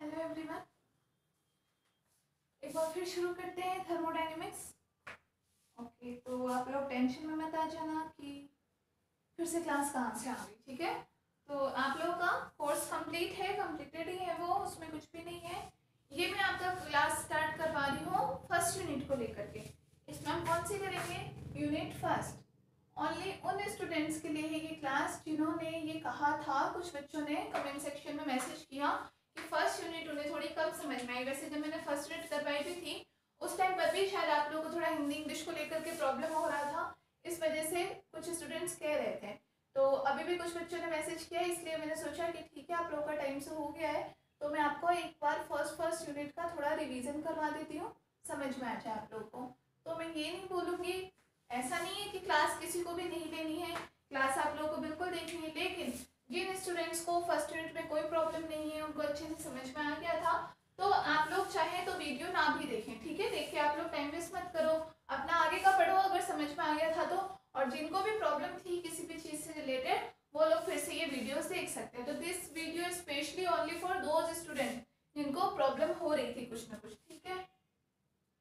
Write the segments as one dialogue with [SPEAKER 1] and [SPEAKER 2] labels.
[SPEAKER 1] Hello everyone, एक बार फिर शुरू करते हैं थर्मोडायनेमिक्स। ओके, तो आप लोग टेंशन में मत आ जाना कि फिर से क्लास कहाँ से आ गई। ठीक है, तो आप लोगों का कोर्स कंप्लीट है, कंप्लीटेड ही है वो, उसमें कुछ भी नहीं है। ये मैं आपका क्लास स्टार्ट करवा रही हूँ फर्स्ट यूनिट को लेकर के। इसमें हम कौन सी करेंगे? Unit first. ओनली उन स्टूडेंट्स के लिए है ये क्लास जिन्होंने ये कहा था, कुछ बच्चों ने कमेंट सेक्शन में मैसेज किया कि फर्स्ट यूनिट उन्हें थोड़ी कम समझ में आई। वैसे जब मैंने फर्स्ट यूनिट करवाई भी थी उस टाइम पर भी शायद आप लोगों को थोड़ा हिंदी इंग्लिश को लेकर के प्रॉब्लम हो रहा था, इस वजह से कुछ स्टूडेंट्स कह रहे थे। तो अभी भी कुछ बच्चों ने मैसेज किया, इसलिए मैंने सोचा कि ठीक है आप लोगों का टाइम से हो गया है तो मैं आपको एक बार फर्स्ट यूनिट का थोड़ा रिवीजन करवा देती हूँ, समझ में आ जाए आप लोग को। तो मैं ये नहीं बोलूँगी, ऐसा नहीं है कि क्लास किसी को भी नहीं लेनी है, क्लास आप लोगों को बिल्कुल देखनी है, लेकिन जिन स्टूडेंट्स को फर्स्ट यूनिट में कोई प्रॉब्लम नहीं है, उनको अच्छे से समझ में आ गया था, तो आप लोग चाहें तो वीडियो ना भी देखें। ठीक है, देख के आप लोग टाइम वेस्ट मत करो, अपना आगे का पढ़ो अगर समझ में आ गया था तो। और जिनको भी प्रॉब्लम थी किसी भी चीज़ से रिलेटेड, वो लोग फिर से ये वीडियोस देख सकते हैं। तो this video specially only for those student जिनको प्रॉब्लम हो रही थी कुछ ना कुछ। ठीक है,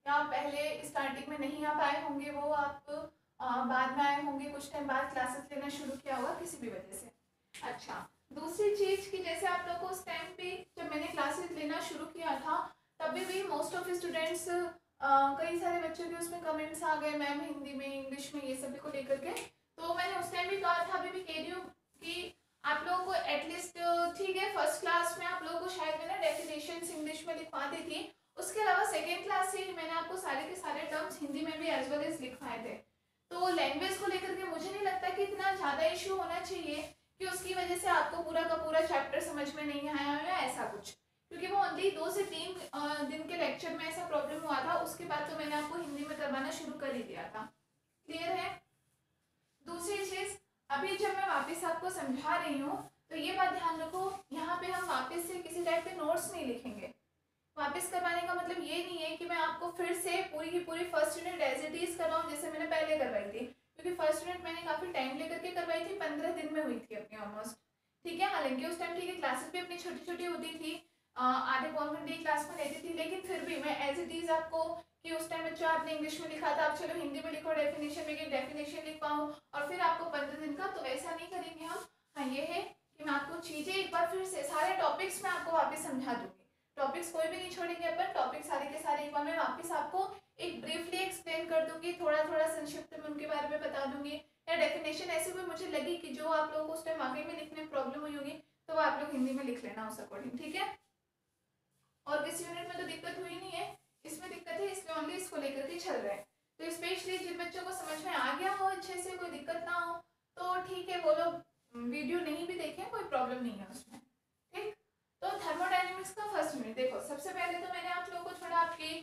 [SPEAKER 1] या पहले स्टार्टिंग में नहीं आ पाए होंगे, वो आप बाद में आए होंगे, कुछ टाइम बाद क्लासेस लेना शुरू किया होगा किसी भी वजह से। अच्छा, दूसरी चीज़ कि जैसे आप लोग को उस टाइम पे जब मैंने क्लासेस लेना शुरू किया था तभी भी मोस्ट ऑफ स्टूडेंट्स, कई सारे बच्चों के उसमें कमेंट्स आ गए मैम हिंदी में इंग्लिश में ये सभी को लेकर के। तो मैंने उस टाइम भी कहा था, अभी भी कह रही हूँ कि आप लोगों को एटलीस्ट, ठीक है फर्स्ट क्लास में आप लोगों को शायद मैंने डेफिनेशंस इंग्लिश में लिखवा दी थी, उसके अलावा सेकेंड क्लास से मैंने आपको सारे के सारे टर्म्स हिंदी में भी एज वेल एज लिखवाए थे। तो लैंग्वेज को लेकर के मुझे नहीं लगता कि इतना ज़्यादा इशू होना चाहिए कि उसकी वजह से आपको पूरा का पूरा चैप्टर समझ में नहीं आया या ऐसा कुछ, क्योंकि वो ओनली 2 से 3 दिन के लेक्चर में ऐसा प्रॉब्लम हुआ था, उसके बाद तो मैंने आपको हिंदी में करवाना शुरू कर ही दिया था। क्लियर है? दूसरी चीज़, अभी जब मैं वापस आपको समझा रही हूँ तो ये बात ध्यान रखो, यहाँ पे हम वापस से किसी टाइप के नोट्स नहीं लिखेंगे। वापस करवाने का मतलब ये नहीं है कि मैं आपको फिर से पूरी की पूरी first unit as it is करवाऊँ जैसे मैंने पहले करवाई थी, क्योंकि फर्स्ट यूनिट मैंने काफ़ी टाइम लेकर के करवाई थी, 15 दिन में हुई थी अपनी ऑलमोस्ट। ठीक है, हालांकि उस टाइम ठीक है क्लासेस भी अपनी छोटी छोटी होती थी, आधे पौन घंटे की क्लास में लेती थी, लेकिन फिर भी मैं एज इट इज आपको कि उस टाइम जो आपने इंग्लिश में लिखा था आप चलो हिंदी में लिखो, डेफिनेशन में डेफिनेशन लिख पाऊँ और फिर आपको 15 दिन का, तो ऐसा नहीं करेंगे हम। हाँ, ये है कि मैं आपको चीज़ें एक बार फिर से सारे टॉपिक्स में आपको वापस समझा दूंगी, टॉपिक्स कोई भी नहीं छोड़ेंगे अपन, टॉपिक सारे के सारे एक बार मैं वापस आपको एक ब्रीफली एक्सप्लेन कर दूंगी, थोड़ा थोड़ा संक्षिप्त में उनके बारे में बता दूंगी, या डेफिनेशन ऐसी कोई मुझे लगी कि जो आप लोगों को उस टाइम वाकई में लिखने में प्रॉब्लम हुई होगी तो वो आप लोग हिंदी में लिख लेना उस अकॉर्डिंग। ठीक है, और किसी यूनिट में तो दिक्कत हुई नहीं है, इसमें दिक्कत है इसलिए ओनली इसको लेकर के चल रहे हैं। तो स्पेशली जिन बच्चों को समझ में आ गया हो अच्छे से, कोई दिक्कत ना हो, तो ठीक है वो लोग वीडियो नहीं भी देखें, कोई प्रॉब्लम नहीं है उसमें। ठीक, तो थर्मोडायनेमिक्स का फर्स्ट यूनिट देखो, सबसे पहले तो मैंने आप लोगों को थोड़ा आपके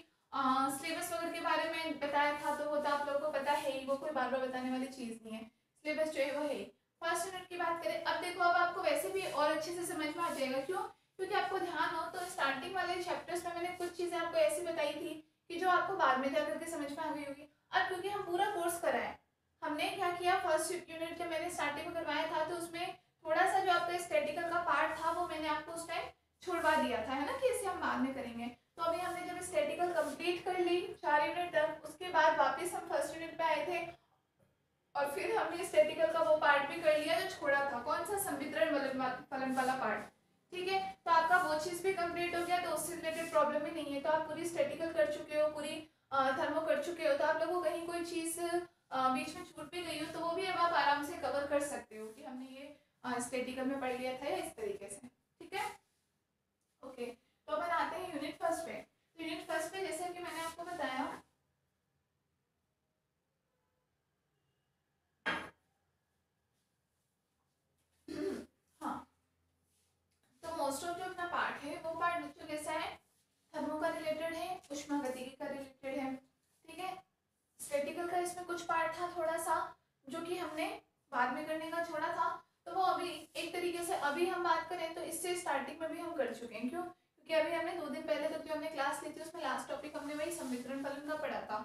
[SPEAKER 1] सिलेबस वगैरह के बारे में बताया था, तो वो तो आप लोगों को पता है ही, वो कोई बार बार बताने वाली चीज़ नहीं है, सिलेबस जो है वो है। फर्स्ट यूनिट की बात करें, अब देखो अब आपको वैसे भी और अच्छे से समझ में आ जाएगा, क्यों? क्योंकि आपको ध्यान हो तो स्टार्टिंग वाले चैप्टर्स में मैंने कुछ चीज़ें आपको ऐसी बताई थी कि जो आपको बाद में जाकर के समझ में आ गई होगी। अब क्योंकि हम पूरा कोर्स कराएं, हमने क्या किया, फर्स्ट यूनिट जब मैंने स्टार्टिंग में करवाया था तो उसमें थोड़ा सा जो आपका स्टैटिकल का पार्ट था वो मैंने आपको उस टाइम छुड़वा दिया था, है ना, कि इसे हम बाद में करेंगे। तो अभी हमने जब स्टैटिकल कंप्लीट कर ली 4 यूनिट तक, उसके बाद वापस हम फर्स्ट यूनिट पे आए थे और फिर हमने स्टैटिकल का वो पार्ट भी कर लिया जो छोड़ा था, कौन सा, संवितरण फलन वाला पार्ट। ठीक है, तो आपका वो चीज़ भी कंप्लीट हो गया, तो उससे रिलेटेड प्रॉब्लम ही नहीं है। तो आप पूरी स्टैटिकल कर चुके हो, पूरी थर्मो कर चुके हो, तो आप लोगों को कहीं कोई चीज़ बीच में छूट भी गई हो तो वो भी अब आप आराम से कवर कर सकते हो कि हमने ये स्टैटिकल में पढ़ लिया था या इस तरीके से। ठीक है, ओके, तो अपन आते हैं यूनिट फर्स्ट पे। तो यूनिट फर्स्ट पे जैसे कि मैंने आपको बताया, हाँ, तो मोस्ट ऑफ जो अपना पार्ट है वो पार्ट बच्चों कैसा है, थर्मो का रिलेटेड है, ऊष्मागतिकी का रिलेटेड है। ठीक है, स्टैटिकल का इसमें कुछ पार्ट था थोड़ा सा जो कि हमने बाद में करने का छोड़ा था, तो वो अभी एक तरीके से अभी हम बात करें तो इससे स्टार्टिंग में भी हम कर चुके हैं। क्यों? क्योंकि अभी हमने 2 दिन पहले तक जो हमने क्लास ली थी उसमें लास्ट टॉपिक हमने वही संवितरण फलन का पढ़ा था।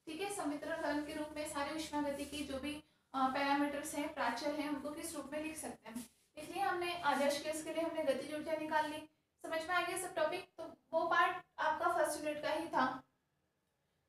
[SPEAKER 1] ठीक है, संवितरण फलन के रूप में सारे ऊष्मागतिकी जो भी पैरामीटर्स हैं, प्राचल हैं, उनको किस रूप में लिख सकते हैं, इसलिए हमने आदर्श केस के लिए हमने गतिज ऊर्जा निकाल ली, समझ में आ गया सब टॉपिक? तो वो पार्ट आपका फर्स्ट यूनिट का ही था,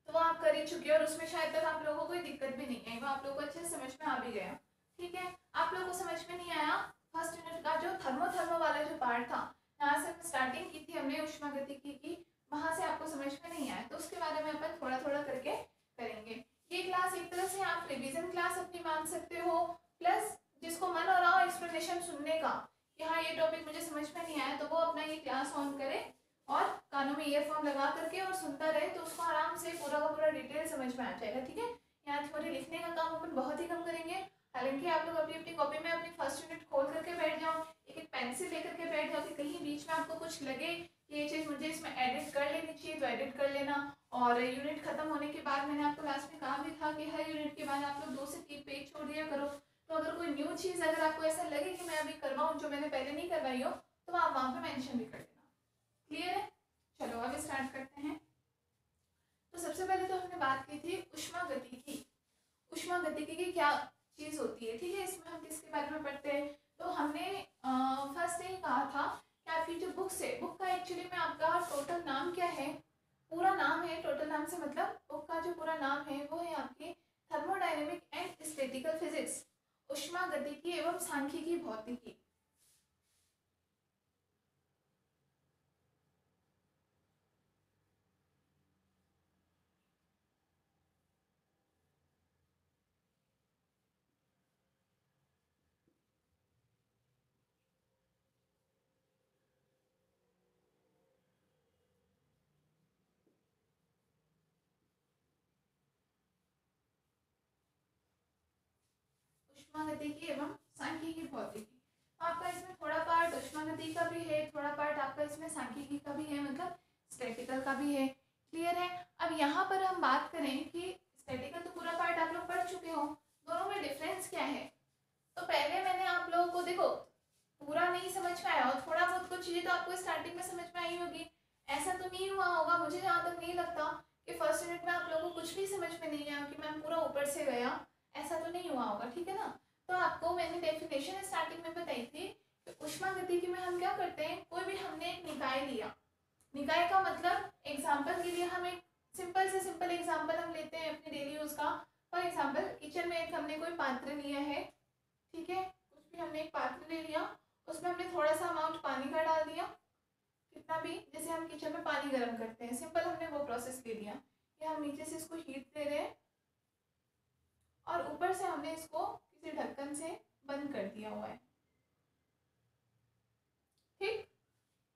[SPEAKER 1] तो वो आप कर ही चुके हो और उसमें शायद तक आप लोगों को कोई दिक्कत भी नहीं आई, वो आप लोगों को अच्छे से समझ में आ भी गया। ठीक है, आप लोगों को समझ में नहीं आया फर्स्ट यूनिट का जो थर्मो वाला जो पार्ट था, यहाँ से स्टार्टिंग की थी हमने उष्मागतिकी की, वहां से आपको समझ में नहीं आया, तो उसके बारे में अपन थोड़ा थोड़ा करके करेंगे। ये क्लास एक तरह से आप रिवीजन क्लास अपनी मान सकते हो, प्लस जिसको मन हो रहा हो एक्सप्लेनेशन सुनने का कि हाँ ये टॉपिक मुझे समझ में नहीं आया, तो वो अपना ये क्लास ऑन करे और कानों में ईयरफोन लगा करके और सुनता रहे, तो उसको आराम से पूरा का पूरा डिटेल समझ में आ जाएगा। ठीक है, यहाँ थोड़ी लिखने का काम अपन बहुत ही कम करेंगे, हालांकि आप लोग अपनी अपनी कॉपी में अपनी फर्स्ट यूनिट खोल करके बैठ जाओ, एक एक पेंसिल लेकर के बैठ जाओ कि कहीं बीच में आपको कुछ लगे कि ये चीज़ मुझे इसमें एडिट कर लेनी चाहिए तो एडिट कर लेना। और यूनिट खत्म होने के बाद मैंने आपको लास्ट में कहा भी था कि हर यूनिट के बाद आप लोग 2 से 3 पेज छोड़ दिया करो, तो अगर कोई न्यू चीज़ अगर आपको ऐसा लगे कि मैं अभी करवाऊँ जो मैंने पहले नहीं करवाई हो, तो आप वहाँ पे मेंशन भी कर देना। क्लियर है? चलो अब स्टार्ट करते हैं। तो सबसे पहले तो हमने बात की थी उष्मागतिकी। उष्मागतिकी की क्या चीज़ होती है, ठीक है, इसमें हम किसके बारे में पढ़ते हैं, तो हमने फर्स्ट यही कहा था कि आपकी जो बुक्स है, बुक का एक्चुअली में आपका टोटल नाम क्या है, पूरा नाम है, टोटल नाम से मतलब बुक का जो पूरा नाम है वो है आपकी थर्मोडायनेमिक एंड स्टैटिकल फिजिक्स, उष्मागतिकी एवं सांख्यिकी भौतिकी। उष्मागतिकी एवं सांख्यिकी भौतिकी, आपका इसमें थोड़ा पार्ट उष्मागतिकी का भी है, थोड़ा पार्ट आपका इसमें सांख्यिकी का भी है, मतलब स्टैटिकल का भी है। क्लियर है? अब यहाँ पर हम बात करें कि स्टैटिकल तो पूरा पार्ट आप लोग पढ़ चुके हो, दोनों में डिफरेंस क्या है। तो पहले मैंने आप लोगों को, देखो पूरा नहीं समझ में आया और थोड़ा बहुत कुछ चीज़ें तो आपको स्टार्टिंग में समझ में आई होगी, ऐसा तो नहीं हुआ होगा, मुझे जहाँ तक नहीं लगता कि फर्स्ट यूनिट में आप लोगों को कुछ भी समझ में नहीं आया कि मैम पूरा ऊपर से गया, ऐसा तो नहीं हुआ होगा। ठीक है ना? तो आपको मैंने डेफिनेशन स्टार्टिंग में बताई थी कि उष्मागतिकी में हम क्या करते हैं, कोई भी हमने एक निकाय लिया, निकाय का मतलब एग्जाम्पल के लिए हम एक सिंपल से सिंपल एग्जाम्पल हम लेते हैं अपने डेली यूज का। फॉर एग्जाम्पल किचन में एक हमने कोई पात्र लिया है, ठीक है, कुछ भी हमने एक पात्र ले लिया, उसमें हमने थोड़ा सा अमाउंट पानी का डाल दिया, कितना भी, जैसे हम किचन में पानी गर्म करते हैं, सिंपल हमने वो प्रोसेस ले लिया कि हम नीचे से इसको हीट दे रहे हैं और ऊपर से हमने इसको किसी ढक्कन से बंद कर दिया हुआ है। ठीक,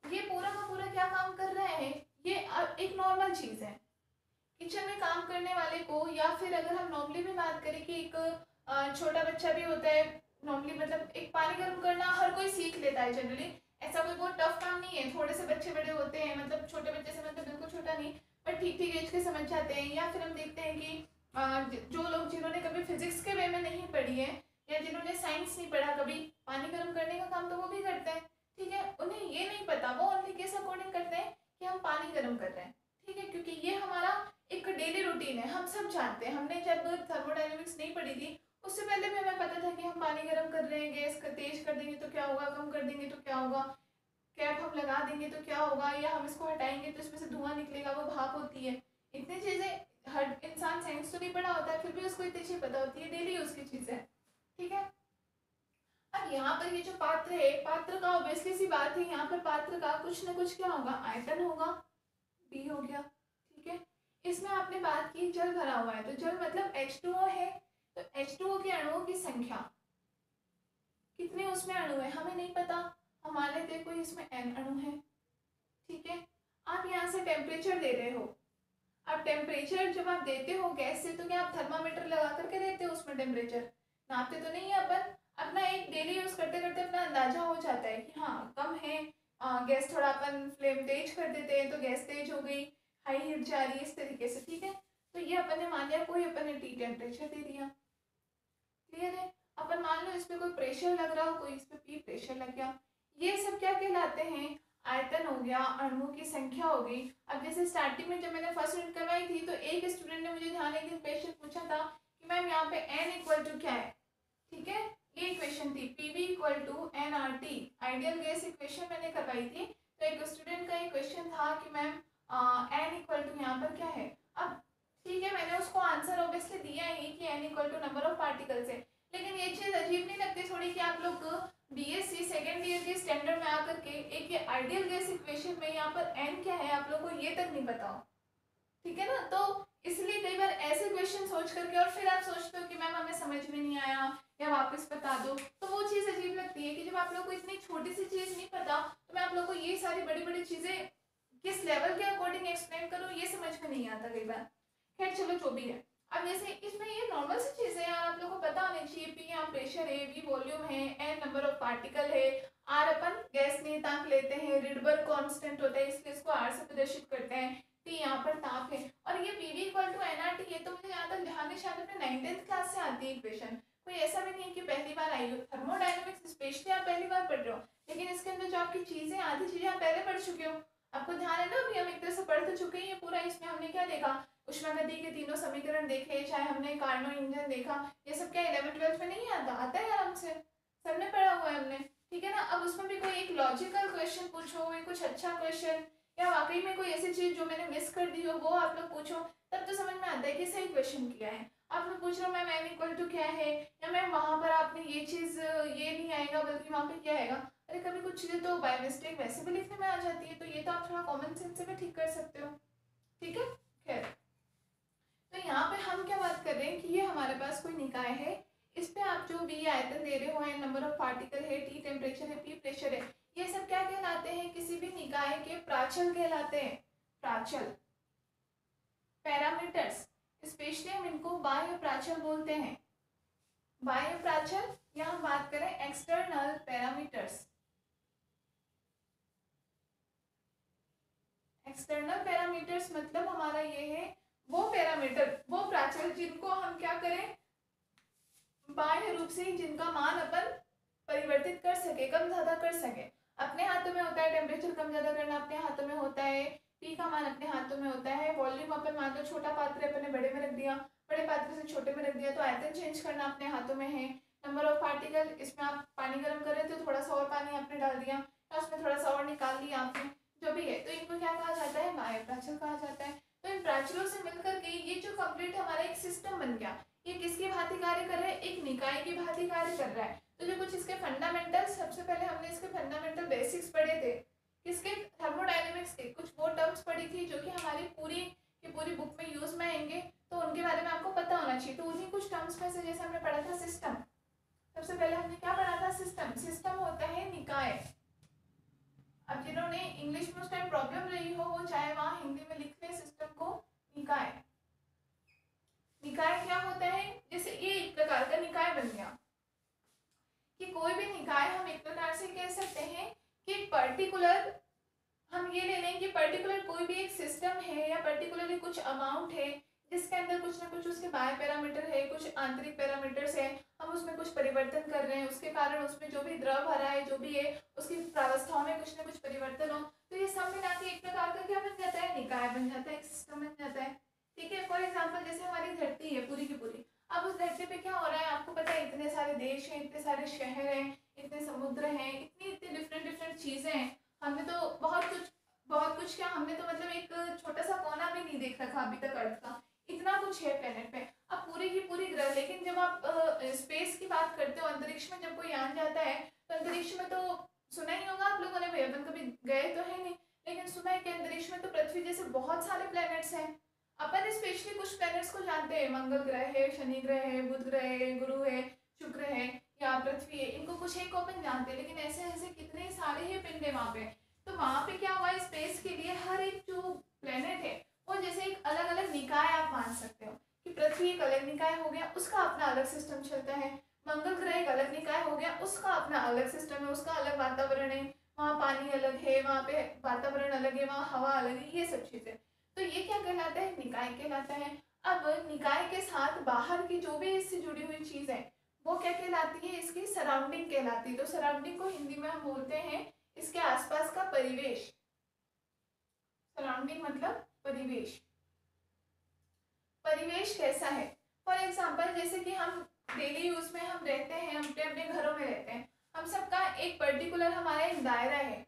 [SPEAKER 1] ये पूरा का पूरा क्या काम कर रहा है, ये एक नॉर्मल चीज है किचन में काम करने वाले को, या फिर अगर हम नॉर्मली भी बात करें कि एक छोटा बच्चा भी होता है, नॉर्मली मतलब एक पानी गर्म करना हर कोई सीख लेता है जनरली, ऐसा कोई बहुत टफ काम नहीं है, थोड़े से बच्चे बड़े होते हैं, मतलब छोटे बच्चे से मतलब बिल्कुल छोटा नहीं, पर ठीक ठीक एज के समझ जाते हैं, या फिर हम देखते हैं कि जो लोग जिन्होंने कभी फिजिक्स के वे में नहीं पढ़ी है या जिन्होंने साइंस नहीं पढ़ा कभी, पानी गर्म करने का काम तो वो भी करते हैं। ठीक है, उन्हें ये नहीं पता, वो ओनली किस अकॉर्डिंग करते हैं कि हम पानी गर्म कर रहे हैं। ठीक है, क्योंकि ये हमारा एक डेली रूटीन है, हम सब जानते हैं, हमने जब थर्मोडायनेमिक्स नहीं पढ़ी थी उससे पहले भी हमें पता था कि हम पानी गर्म कर रहे हैं, गैस का तेज कर देंगे तो क्या होगा, कम कर देंगे तो क्या होगा, कैप हम लगा देंगे तो क्या होगा, या हम इसको हटाएंगे तो इसमें से धुआं निकलेगा, वो भाप होती है। इतनी चीज़ें हर इंसान साइंस तो नहीं पढ़ा होता है, फिर भी उसको इतनी चीज़ पता होती है, डेली यूज की चीज़ें। ठीक है, अब यहाँ पर ये जो पात्र है, पात्र का ऑब्वियसली सी बात है, यहाँ पर पात्र का कुछ ना कुछ क्या होगा, आयतन होगा, बी हो गया। ठीक है, इसमें आपने बात की जल भरा हुआ है, तो जल मतलब H2O है, तो H2O के अणुओं की संख्या कितने उसमें अणु है हमें नहीं पता, हम मान लेते हैं कोई इसमें n अणु है। ठीक है, आप यहाँ से टेम्परेचर दे रहे हो, अब टेम्परेचर जब आप देते हो गैस से, तो क्या आप थर्मामीटर लगा करके देते हो उसमें टेम्परेचर, नापते तो नहीं है अपन, अपना एक डेली यूज करते करते अपना अंदाजा हो जाता है कि हाँ कम है, गैस थोड़ा अपन फ्लेम तेज कर देते हैं तो गैस तेज हो गई, हाई हीट जा रही है, इस तरीके से। ठीक है, तो ये अपन ने मान लिया, कोई अपन ने टी टेम्परेचर दे दिया। क्लियर है? अपन मान लो इस पे कोई प्रेशर लग रहा हो, कोई इस पे पी प्रेशर लग गया, ये सब क्या कहलाते हैं, आयतन हो गया, अणुओं की संख्या हो गई। अब जैसे स्टार्टिंग में जब मैंने फर्स्ट यूनिट करवाई थी तो एक स्टूडेंट ने मुझे ध्यान एक दिन क्वेश्चन पूछा था कि मैम यहाँ पे n इक्वल टू क्या है। ठीक है, ये इक्वेशन थी PV equal to NRT, ideal gas equation मैंने करवाई थी, तो तो एक स्टूडेंट का ये क्वेश्चन था कि मैम n इक्वल टू यहाँ पर क्या है। अब ठीक है, मैंने उसको आंसर ऑब्वियसली दिया ही कि n equal to number of particles है, लेकिन ये चीज़ अजीब नहीं लगती थोड़ी कि आप लोग बीएससी सेकेंड ईयर के स्टैंडर्ड में आकर के एक ये आइडियल गैस इक्वेशन में यहाँ पर n क्या है आप लोग को ये तक नहीं पता हो, ठीक है ना। तो इसलिए कई बार ऐसे क्वेश्चन सोच करके और फिर आप सोचते हो कि मैम हमें समझ में नहीं आया या वापस बता दो, तो वो चीज़ अजीब लगती है कि जब आप लोग को इतनी छोटी सी चीज़ नहीं पता तो मैं आप लोग को ये सारी बड़ी बड़ी चीज़ें किस लेवल के अकॉर्डिंग एक्सप्लेन करूँ ये समझ में नहीं आता कई बार। खैर चलो जो भी है, अब जैसे इसमें ये नॉर्मल सी चीज़ें हैं यार, आप लोग को पता होनी चाहिए। पी यहाँ प्रेशर है, वी वॉल्यूम है, एन नंबर ऑफ पार्टिकल है, आर अपन गैस नियतांक लेते हैं, रिडबर्ग कांस्टेंट होता है इसलिए इसको आर से प्रदर्शित करते हैं, टी यहाँ पर ताप है, और ये P V equal to N R T है। तो मुझे यहाँ तक ध्यान है शायद अपने 9th क्लास से आती है इक्वेशन, कोई ऐसा भी नहीं कि पहली बार आई हो। थर्मोडायनेमिक्स स्पेशली आप पहली बार पढ़ रहे हो, लेकिन इसके अंदर जो आपकी चीज़ें आधी चीज़ें आप पहले पढ़ चुके हो, आपको ध्यान है ना। अभी हम एक तरह से पढ़ तो चुके हैं पूरा। इसमें हमने क्या देखा, उष्मागति के तीनों समीकरण देखे, चाहे हमने कार्नो इंजन देखा, ये सब क्या 11th-12th में नहीं आता, आता है आराम से, सबने पढ़ा हुआ है हमने, ठीक है ना। अब उसमें भी कोई एक लॉजिकल क्वेश्चन पूछो, कोई कुछ अच्छा क्वेश्चन, या वाकई में कोई ऐसी चीज़ जो मैंने मिस कर दी हो वो आप लोग पूछो, तब तो समझ में आता है कि सही क्वेश्चन किया है। आप लोग पूछ रहे हो मैम एन इक्वल टू क्या है, या मैम वहाँ पर आपने ये चीज़ ये नहीं आएगा बल्कि वहाँ पे क्या आएगा। अरे कभी कुछ चीज़ें तो बाय मिस्टेक वैसे भी लिखने में आ जाती है, तो ये तो आप थोड़ा कॉमन सेंस से भी ठीक कर सकते हो, ठीक है। खैर, तो यहाँ पे हम क्या बात कर रहे हैं कि ये हमारे पास कोई निकाय है, इस पे आप जो भी आयतन दे रहे हो है, नंबर ऑफ पार्टिकल है, टी टेम्परेचर है, पी प्रेशर है, ये सब क्या कहलाते हैं, किसी भी निकाय के प्राचल कहलाते हैं। प्राचल, पैरामीटर्स, स्पेशली हम इनको बाह्य प्राचल बोलते हैं। बाह्य प्राचल या हम बात करें एक्सटर्नल पैरामीटर्स। एक्सटर्नल पैरामीटर्स मतलब हमारा ये है वो पैरामीटर, वो प्राचल जिनको हम क्या करें, बाह्य रूप से जिनका मान अपन परिवर्तित कर सके, कम ज्यादा कर सके। अपने हाथों में होता है टेम्परेचर कम ज्यादा करना, अपने हाथों में होता है पी का मान, अपने हाथों में होता है वॉल्यूम, अपन मान लो छोटा पात्र अपने बड़े में रख दिया, बड़े पात्र से छोटे में रख दिया, तो आयतन चेंज करना अपने हाथों में है। नंबर ऑफ पार्टिकल, इसमें आप पानी गर्म कर रहे थे तो थोड़ा सा और पानी आपने डाल दिया, या उसमें थोड़ा सा और निकाल लिया आपने, जो भी है, तो इनको क्या कहा जाता है, बाह्य प्राचल कहा जाता है। तो इन प्राचलों से मिलकर के ये जो कंप्लीट हमारा एक सिस्टम बन गया, ये किसकी भांति कार्य कर रहा है, एक निकाय की भांति कार्य कर रहा है। तो जो कुछ इसके फंडामेंटल, सबसे पहले हमने इसके फंडामेंटल बेसिक्स पढ़े थे, किसके, थर्मोडायनेमिक्स के, कुछ वो टर्म्स पढ़ी थी जो कि हमारी पूरी की पूरी बुक में यूज में आएंगे, तो उनके बारे में आपको पता होना चाहिए। तो उन्हीं कुछ टर्म्स में से जैसे हमने पढ़ा था सिस्टम, सबसे पहले हमने क्या पढ़ा था, सिस्टम। सिस्टम होता है निकाय। अब जिन्होंने इंग्लिश में उस टाइम प्रॉब्लम रही हो वो चाहे वहां हिंदी में लिख ले सिस्टम को, निकाय। निकाय क्या होता है, जैसे ये एक प्रकार का निकाय बन गया, कि कोई भी निकाय हम एक प्रकार से कह सकते हैं कि पर्टिकुलर, हम ये ले लें कि पर्टिकुलर कोई भी एक सिस्टम है या पर्टिकुलरली कुछ अमाउंट है जिसके अंदर कुछ ना कुछ उसके बाह्य पैरामीटर है, कुछ आंतरिक पैरामीटर्स है, हम उसमें कुछ परिवर्तन कर रहे हैं, उसके कारण उसमें जो भी द्रव भरा है, जो भी है, उसकी प्रावस्थाओं में कुछ ना कुछ परिवर्तन हो, तो ये सब मिला के एक प्रकार का क्या बन जाता है, निकाय बन जाता है, एक सिस्टम बन जाता है, ठीक है। फॉर एग्जाम्पल जैसे हमारी धरती है पूरी की पूरी, अब उस धरती पे क्या हो रहा है आपको पता है, इतने सारे देश हैं, इतने सारे शहर हैं, इतने समुद्र हैं, इतनी इतनी डिफरेंट डिफरेंट चीजें हैं, हमने तो बहुत कुछ क्या, हमने तो मतलब एक छोटा सा कोना भी नहीं देख रखा अभी तक अर्थ का, इतना कुछ है प्लेनेट पे, अब पूरी की पूरी ग्रह। लेकिन जब आप स्पेस की बात करते हो, अंतरिक्ष में जब कोई यान जाता है, तो अंतरिक्ष में तो सुना ही होगा आप लोगों ने, भाई अपन कभी गए तो है नहीं, लेकिन सुना है कि अंतरिक्ष में तो पृथ्वी जैसे बहुत सारे प्लैनेट्स हैं। अपन स्पेशली कुछ प्लैनेट्स को जानते हैं, मंगल ग्रह है, शनि ग्रह है, बुध ग्रह है, गुरु है, शुक्र है, या पृथ्वी है, इनको कुछ एक को अपन जानते हैं, लेकिन ऐसे ऐसे कितने सारे ही पिंड है वहाँ पे। तो वहाँ पे क्या हुआ, स्पेस के लिए हर एक जो प्लेनेट है वो जैसे एक अलग अलग निकाय आप मान सकते हो, कि पृथ्वी एक अलग निकाय हो गया, उसका अपना अलग सिस्टम चलता है, मंगल ग्रह एक अलग निकाय हो गया, उसका अपना अलग सिस्टम है, उसका अलग वातावरण है, वहाँ पानी अलग है, वहाँ पे वातावरण अलग है, वहाँ हवा अलग है, ये सब चीजें, तो ये क्या कहलाता है, निकाय कहलाता है। अब निकाय के साथ बाहर की जो भी इससे जुड़ी हुई चीज है वो क्या कहलाती है, इसकी सराउंडिंग कहलाती है। तो सराउंडिंग को हिंदी में हम बोलते हैं इसके आसपास का परिवेश। सराउंडिंग मतलब परिवेश। परिवेश कैसा है, फॉर एग्जाम्पल जैसे कि हम डेली यूज में हम रहते हैं, हम अपने अपने घरों में रहते हैं, हम सबका एक पर्टिकुलर हमारा एक दायरा है,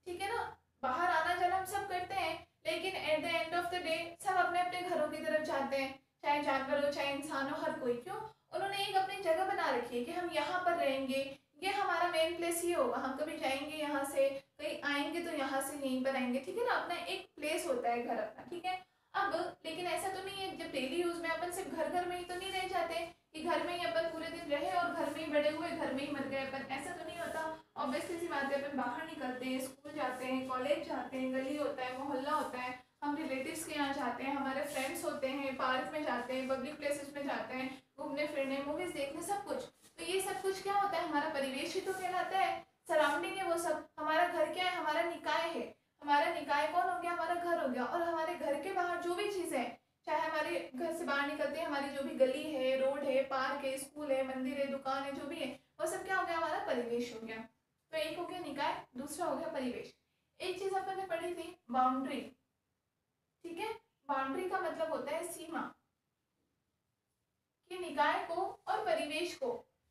[SPEAKER 1] ठीक है ना। बाहर आना जाना हम सब करते हैं, लेकिन at the end of the day सब अपने अपने घरों की तरफ जाते हैं, चाहे जानवर हो चाहे इंसान हो, हर कोई। क्यों? उन्होंने एक अपनी जगह बना रखी है कि हम यहाँ पर रहेंगे, ये हमारा मेन प्लेस ही होगा, हम कभी जाएंगे यहाँ से, कहीं आएंगे तो यहाँ से यहीं पर आएंगे, ठीक है ना, अपना एक प्लेस होता है घर अपना, ठीक है। अब लेकिन ऐसा तो नहीं है, जब डेली यूज में अपन सिर्फ घर घर में ही तो नहीं रह जाते कि घर में ही अपन पूरे दिन रहे और घर में ही बड़े हुए, घर में ही मर गए अपन, ऐसा तो नहीं होता। ऑब्वियसली सी बात है, अपन बाहर निकलते हैं, स्कूल जाते हैं, कॉलेज जाते हैं, गली होता है, मोहल्ला होता है, हम रिलेटिव्स के यहाँ जाते हैं, हमारे फ्रेंड्स होते हैं, पार्क में जाते हैं, पब्लिक प्लेसेस में जाते हैं, घूमने फिरने, मूवीज देखने, सब कुछ। तो ये सब कुछ क्या होता है? हमारा परिवेश ही तो कहलाता है, सराउंडिंग है वो सब। हमारा घर क्या है? हमारा निकाय है। हमारा निकाय कौन हो गया? हमारा घर हो गया। और हमारे घर के बाहर जो भी चीज़ें हैं, चाहे हमारे घर से बाहर निकलते हैं, हमारी जो भी गली है, रोड है, पार्क है, स्कूल है, मंदिर है, दुकान है, जो भी है, वो सब क्या हो गया? हमारा परिवेश हो गया। तो एक हो गया निकाय, दूसरा हो गया परिवेश। एक चीज अपन ने पढ़ी थी, बाउंड्री, ठीक है। बाउंड्री का मतलब होता है सीमा, कि निकाय को और परिवेश को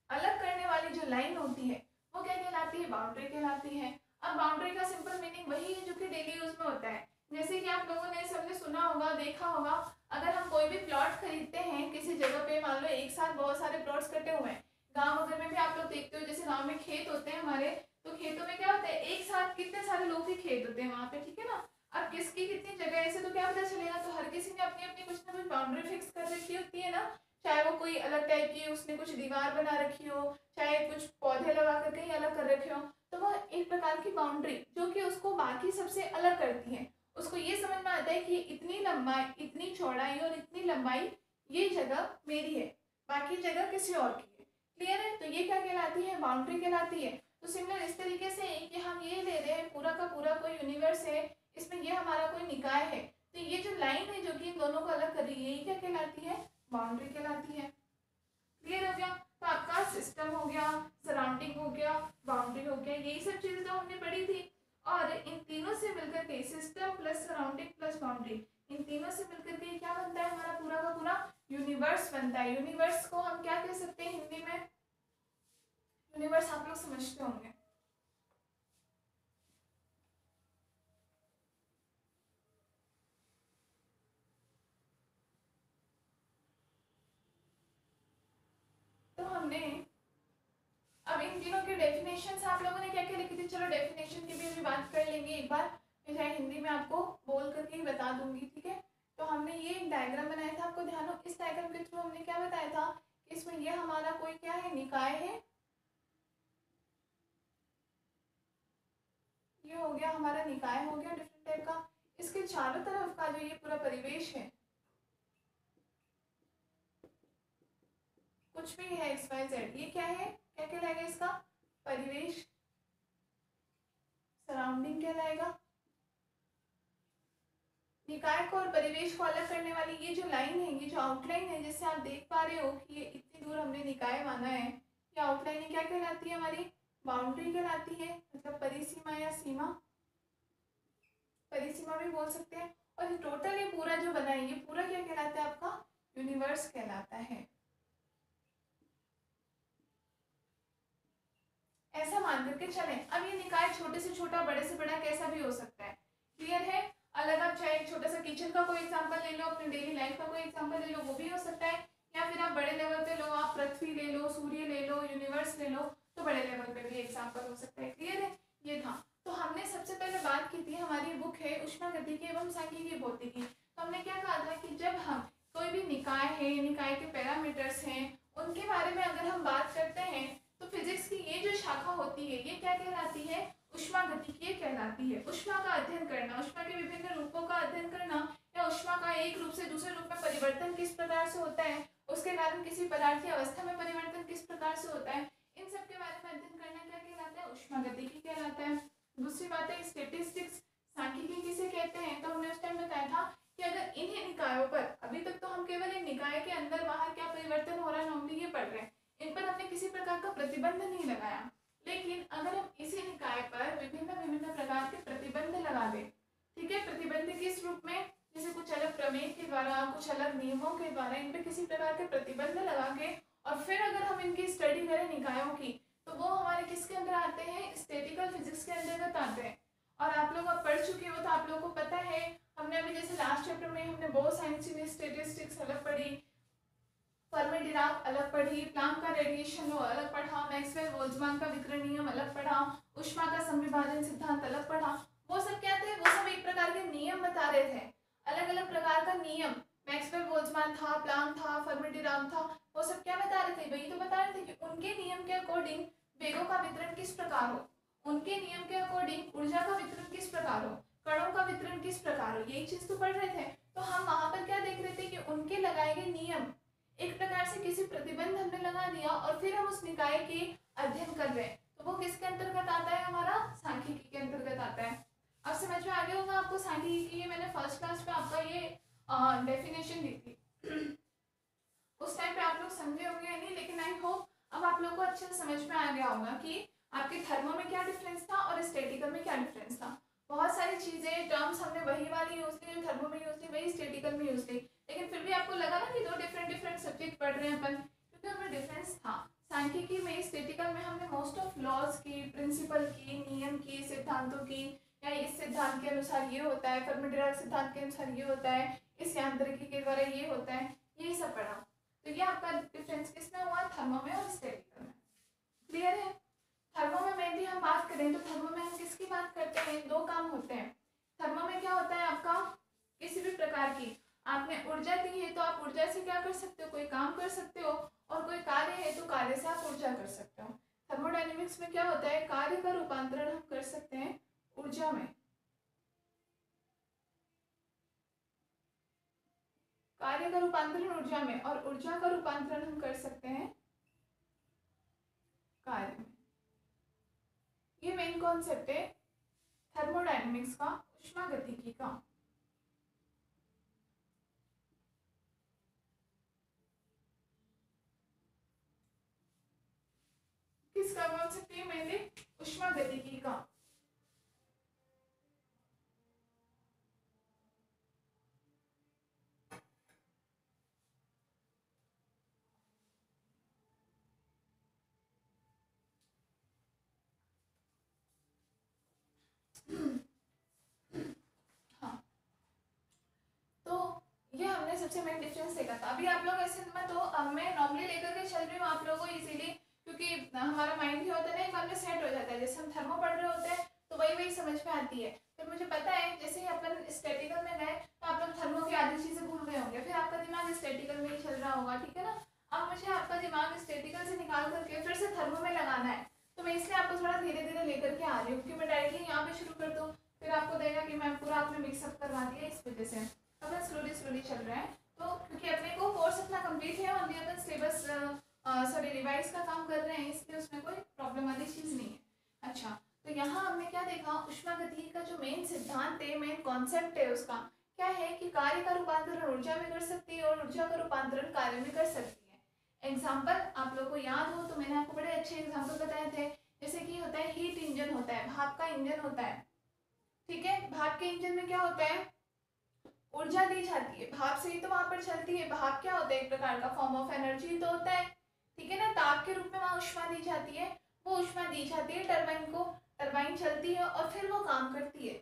[SPEAKER 1] अलग करने वाली जो लाइन होती है वो क्या कहलाती है? बाउंड्री कहलाती है। अब बाउंड्री का सिंपल मीनिंग वही है जो कि डेली यूज में होता है। जैसे कि आप लोगों ने सबने सुना होगा, देखा होगा, अगर हम कोई भी प्लॉट खरीदते हैं किसी जगह पे, मान लो एक साथ बहुत सारे प्लॉट्स कटे हुए हैं, गाँव वगैरह में भी आप लोग देखते हो, जैसे गाँव में खेत होते हैं हमारे, तो खेतों में क्या होता है? एक साथ कितने सारे लोग के खेत होते हैं वहाँ पे, ठीक है ना। अब किसकी कितनी जगह है ऐसे तो क्या पता चलेगा? तो हर किसी ने अपनी अपनी कुछ ना कुछ बाउंड्री फिक्स कर रखी होती है ना, चाहे वो कोई अलग टाइप की उसने कुछ दीवार बना रखी हो, चाहे कुछ पौधे लगा कर कहीं अलग कर रखे हो, तो वह एक प्रकार की बाउंड्री जो कि उसको बाकी सबसे अलग करती है। उसको ये समझ में आता है कि इतनी लंबाई, इतनी चौड़ाई और इतनी लंबाई ये जगह मेरी है, बाकी जगह किसी और की है। क्लियर है? तो ये क्या कहलाती है? बाउंड्री कहलाती है। तो सिमिलर इस तरीके से कि हम ये ले रहे हैं पूरा का पूरा कोई यूनिवर्स है, इसमें ये हमारा कोई निकाय है, तो ये जो लाइन है जो कि इन दोनों को अलग कर रही है, ये क्या कहलाती है? बाउंड्री कहलाती है। क्लियर हो गया? तो आपका सिस्टम हो गया, सराउंडिंग हो गया, बाउंड्री हो गया, यही सब चीजें तो हमने पढ़ी थी। और इन तीनों से मिलकर के, system plus surrounding plus boundary, इन तीनों से मिलकर के क्या बनता है? हमारा पूरा का पूरा यूनिवर्स बनता है। यूनिवर्स को हम क्या कह सकते हैं हिंदी में? यूनिवर्स आप लोग समझते होंगे। तो हमने अब इन तीनों के डेफिनेशन आप लोगों ने क्या क्या लिखी थी? चलो डेफिनेशन की भी अभी बात कर लेंगे एक बार, मैं हिंदी में आपको बोल करके ही बता दूंगी, ठीक है। तो हमने ये एक डायग्राम बनाया था, आपको ध्यान हो, इस डायग्राम के थ्रू हमने क्या बताया था कि इसमें ये हमारा कोई क्या है? निकाय है। ये हो गया हमारा निकाय, हो गया डिफरेंट टाइप का। इसके चारों तरफ का जो ये पूरा परिवेश है, कुछ भी है एक्स वाई जेड, ये क्या है? क्या कहलाएगा? इसका परिवेश, सराउंडिंग कहलाएगा। निकाय को और परिवेश को अलग करने वाली ये जो लाइन है, ये जो आउटलाइन है, जैसे आप देख पा रहे हो कि ये इतनी दूर हमने निकाय माना है, ये आउटलाइन क्या कहलाती है? हमारी बाउंड्री कहलाती है, मतलब परिसीमा या सीमा, परिसीमा भी बोल सकते हैं। और टोटल ये पूरा जो बना है, ये पूरा क्या कहलाता है? आपका यूनिवर्स कहलाता है। ऐसा मान करके चले। अब ये निकाय छोटे से छोटा, बड़े से बड़ा कैसा भी हो सकता है। क्लियर है? अलग आप चाहे छोटा सा किचन का कोई एग्जांपल ले लो, अपने डेली लाइफ का कोई एग्जांपल ले लो, वो भी हो सकता है। या फिर आप बड़े लेवल पे लो, आप पृथ्वी ले लो, सूर्य ले लो, यूनिवर्स ले लो, तो बड़े लेवल पे भी एग्जांपल हो सकता है। क्लियर है? ये था। तो हमने सबसे पहले बात की थी, हमारी बुक है उष्मागतिकी एवं सांख्यिकी भौतिकी। तो हमने क्या कहा था कि जब हम कोई भी निकाय है, निकाय के पैरामीटर्स हैं, उनके बारे में अगर हम बात करते हैं, तो फिजिक्स की ये जो शाखा होती है, ये क्या कहलाती है? उष्मागतिकी कहलाती है। उष्मा का अध्ययन करना, उष्मा के विभिन्न रूपों का अध्ययन करना, या उष्मा का एक रूप से दूसरे रूप में परिवर्तन किस प्रकार से होता है, उसके कारण किसी पदार्थ की अवस्था में परिवर्तन किस प्रकार से होता है, इन सब के बारे में अध्ययन करना क्या कहलाता है? उष्मागतिकी कहलाता है। दूसरी बात है स्टैटिस्टिक्स, सांख्यिकी किसे कहते हैं? तो हमने उस टाइम बताया था कि अगर इन्हीं निकायों पर, अभी तक तो हम केवल एक निकाय के अंदर बाहर क्या परिवर्तन हो रहा है नॉर्मली ये पढ़ रहे हैं, इन पर हमने किसी प्रकार का प्रतिबंध नहीं लगाया। लेकिन अगर हम इसी निकाय पर विभिन्न विभिन्न प्रकार के प्रतिबंध लगा दें, ठीक है, प्रतिबंध किस रूप में? जैसे कुछ अलग प्रमेय के द्वारा, कुछ अलग नियमों के द्वारा, इन पे किसी प्रकार के प्रतिबंध लगा के, और फिर अगर हम इनकी स्टडी करें निकायों की, तो वो हमारे किसके अंदर आते हैं? स्टैटिकल फिजिक्स के अंतर्गत आते हैं। और आप लोग अब पढ़ चुके हो तो आप लोगों को पता है, हमने अभी जैसे लास्ट चैप्टर में हमने बोस-आइंस्टीन स्टैटिस्टिक्स अलग पढ़ी, फर्मी-डिराक अलग पढ़ी, प्लांक का रेडिएशन लॉ अलग पढ़ा, मैक्सवेल-बोल्ट्जमान का विकिरण नियम अलग पढ़ा, ऊष्मा का समविभाजन सिद्धांत अलग पढ़ा। वो सब क्या थे? वो सब एक प्रकार के नियम बता रहे थे, अलग अलग प्रकार का नियम। मैक्सवेल-बोल्ट्जमान था, प्लांक था, फर्मी-डिराक था, वो सब क्या बता रहे थे? वही तो बता रहे थे कि उनके नियम के अकॉर्डिंग वेगों का वितरण किस प्रकार हो, उनके नियम के अकॉर्डिंग ऊर्जा का वितरण किस प्रकार हो, कणों का वितरण किस प्रकार हो, यही चीज तो पढ़ रहे थे। तो हम वहां पर क्या देख रहे थे कि उनके लगाए गए नियम, एक प्रकार से किसी प्रतिबंध हमने लगा दिया और फिर हम उस निकाय के अध्ययन कर रहे हैं, तो वो किसके अंतर्गत आता है? हमारा सांख्यिकी के अंतर्गत आता है। अब समझ में आ गया होगा आपको सांख्यिकी की। ये मैंने फर्स्ट क्लास में आपका ये डेफिनेशन दी थी उस टाइम पे आप लोग समझे होंगे या नहीं, लेकिन आई होप अब आप लोग को अच्छे से समझ में आ गया होगा कि आपके थर्मो में क्या डिफरेंस था और स्टैटिकल में क्या डिफरेंस था। बहुत सारी चीजें टर्म्स हमने वही वाली यूज की, थर्मो में यूज की, वही स्टैटिकल में यूज की, लेकिन फिर भी आपको लगा ना कि दो डिफरेंट सब्जेक्ट पढ़ रहे हैं अपन, क्योंकि उनमें डिफरेंस था। सांख्यिकी में, स्टैटिकल में हमने मोस्ट ऑफ लॉज की, प्रिंसिपल की, नियम की, सिद्धांतों की, या इस सिद्धांत के अनुसार ये होता है, फर्मी-डिराक सिद्धांत के अनुसार ये होता है, इस यांत्रिकी के द्वारा ये होता है, यही सब पढ़ा। तो ये आपका डिफरेंस किसमें हुआ? थर्मो में और स्टैटिकल में। क्लियर है? थर्मो में मेनली हम बात करें तो थर्मो में हम किसकी बात करते हैं? दो काम होते हैं थर्मो में। क्या होता है आपका? किसी भी प्रकार की आपने ऊर्जा दी है तो आप ऊर्जा से क्या कर सकते हो? कोई काम कर सकते हो, और कोई कार्य है तो कार्य से आप ऊर्जा कर सकते हो। थर्मोडायनेमिक्स में क्या होता है? कार्य का रूपांतरण हम कर सकते हैं ऊर्जा में, कार्य का रूपांतरण ऊर्जा में, और ऊर्जा का रूपांतरण हम कर सकते हैं कार्य में। ये मेन कॉन्सेप्ट है थर्मोडायनेमिक्स का, ऊष्मागतिकी का। किसका कॉन्सेप्ट है? मेनली ऊष्मागतिकी का। हाँ, तो ये हमने सबसे मेन डिफरेंस देखा था। अभी आप लोग ऐसे मत हो, अब मैं नॉर्मली लेकर के चल रही हूँ आप लोगों को इजीली, क्योंकि हमारा माइंड भी होता है ना एक बार में सेट हो जाता है। जैसे हम थर्मो पढ़ रहे होते हैं तो वही वही समझ में आती है। फिर मुझे पता है जैसे ही अपन स्टैटिकल में गए तो आप लोग थर्मो की आधी चीजें भूल गए होंगे, फिर आपका दिमाग स्टैटिकल में ही चल रहा होगा, ठीक है ना। अब मुझे आपका दिमाग स्टैटिकल से निकाल करके फिर से थर्मो में लगाना है, तो मैं इसलिए आपको थोड़ा धीरे धीरे लेकर के आ रही हूँ, क्योंकि मैं डायरेक्टली यहाँ पे शुरू कर दूँ फिर आपको देगा कि मैं पूरा आपने मिक्सअप करवा दिया, इस वजह से अपन स्लोली स्लोली चल रहे हैं। तो क्योंकि अपने को कोर्स अपना कंप्लीट है, और अपन सिलेबस सॉरी रिवाइज का काम कर रहे हैं, इसलिए उसमें कोई प्रॉब्लम वाली चीज़ नहीं है। अच्छा, तो यहाँ हमने क्या देखा? ऊष्मागतिकी का जो मेन सिद्धांत है, मेन कॉन्सेप्ट है उसका क्या है कि कार्य का रूपांतरण ऊर्जा में कर सकती है और ऊर्जा का रूपांतरण कार्य में कर सकती है। एग्जाम्पल आप लोगों को याद हो तो मैंने आपको बड़े अच्छे एग्जाम्पल बताए थे, जैसे कि होता है हीट इंजन, होता है भाप का इंजन होता है, ठीक है। भाप के इंजन में क्या होता है? ऊर्जा दी जाती है, भाप से ही तो वहां पर चलती है। भाप क्या होता है? एक प्रकार का फॉर्म ऑफ एनर्जी तो होता है, ठीक है ना। ताप के रूप में वहां ऊष्मा दी जाती है, वो ऊष्मा दी जाती है टरबाइन को, टरबाइन चलती है और फिर वो काम करती है,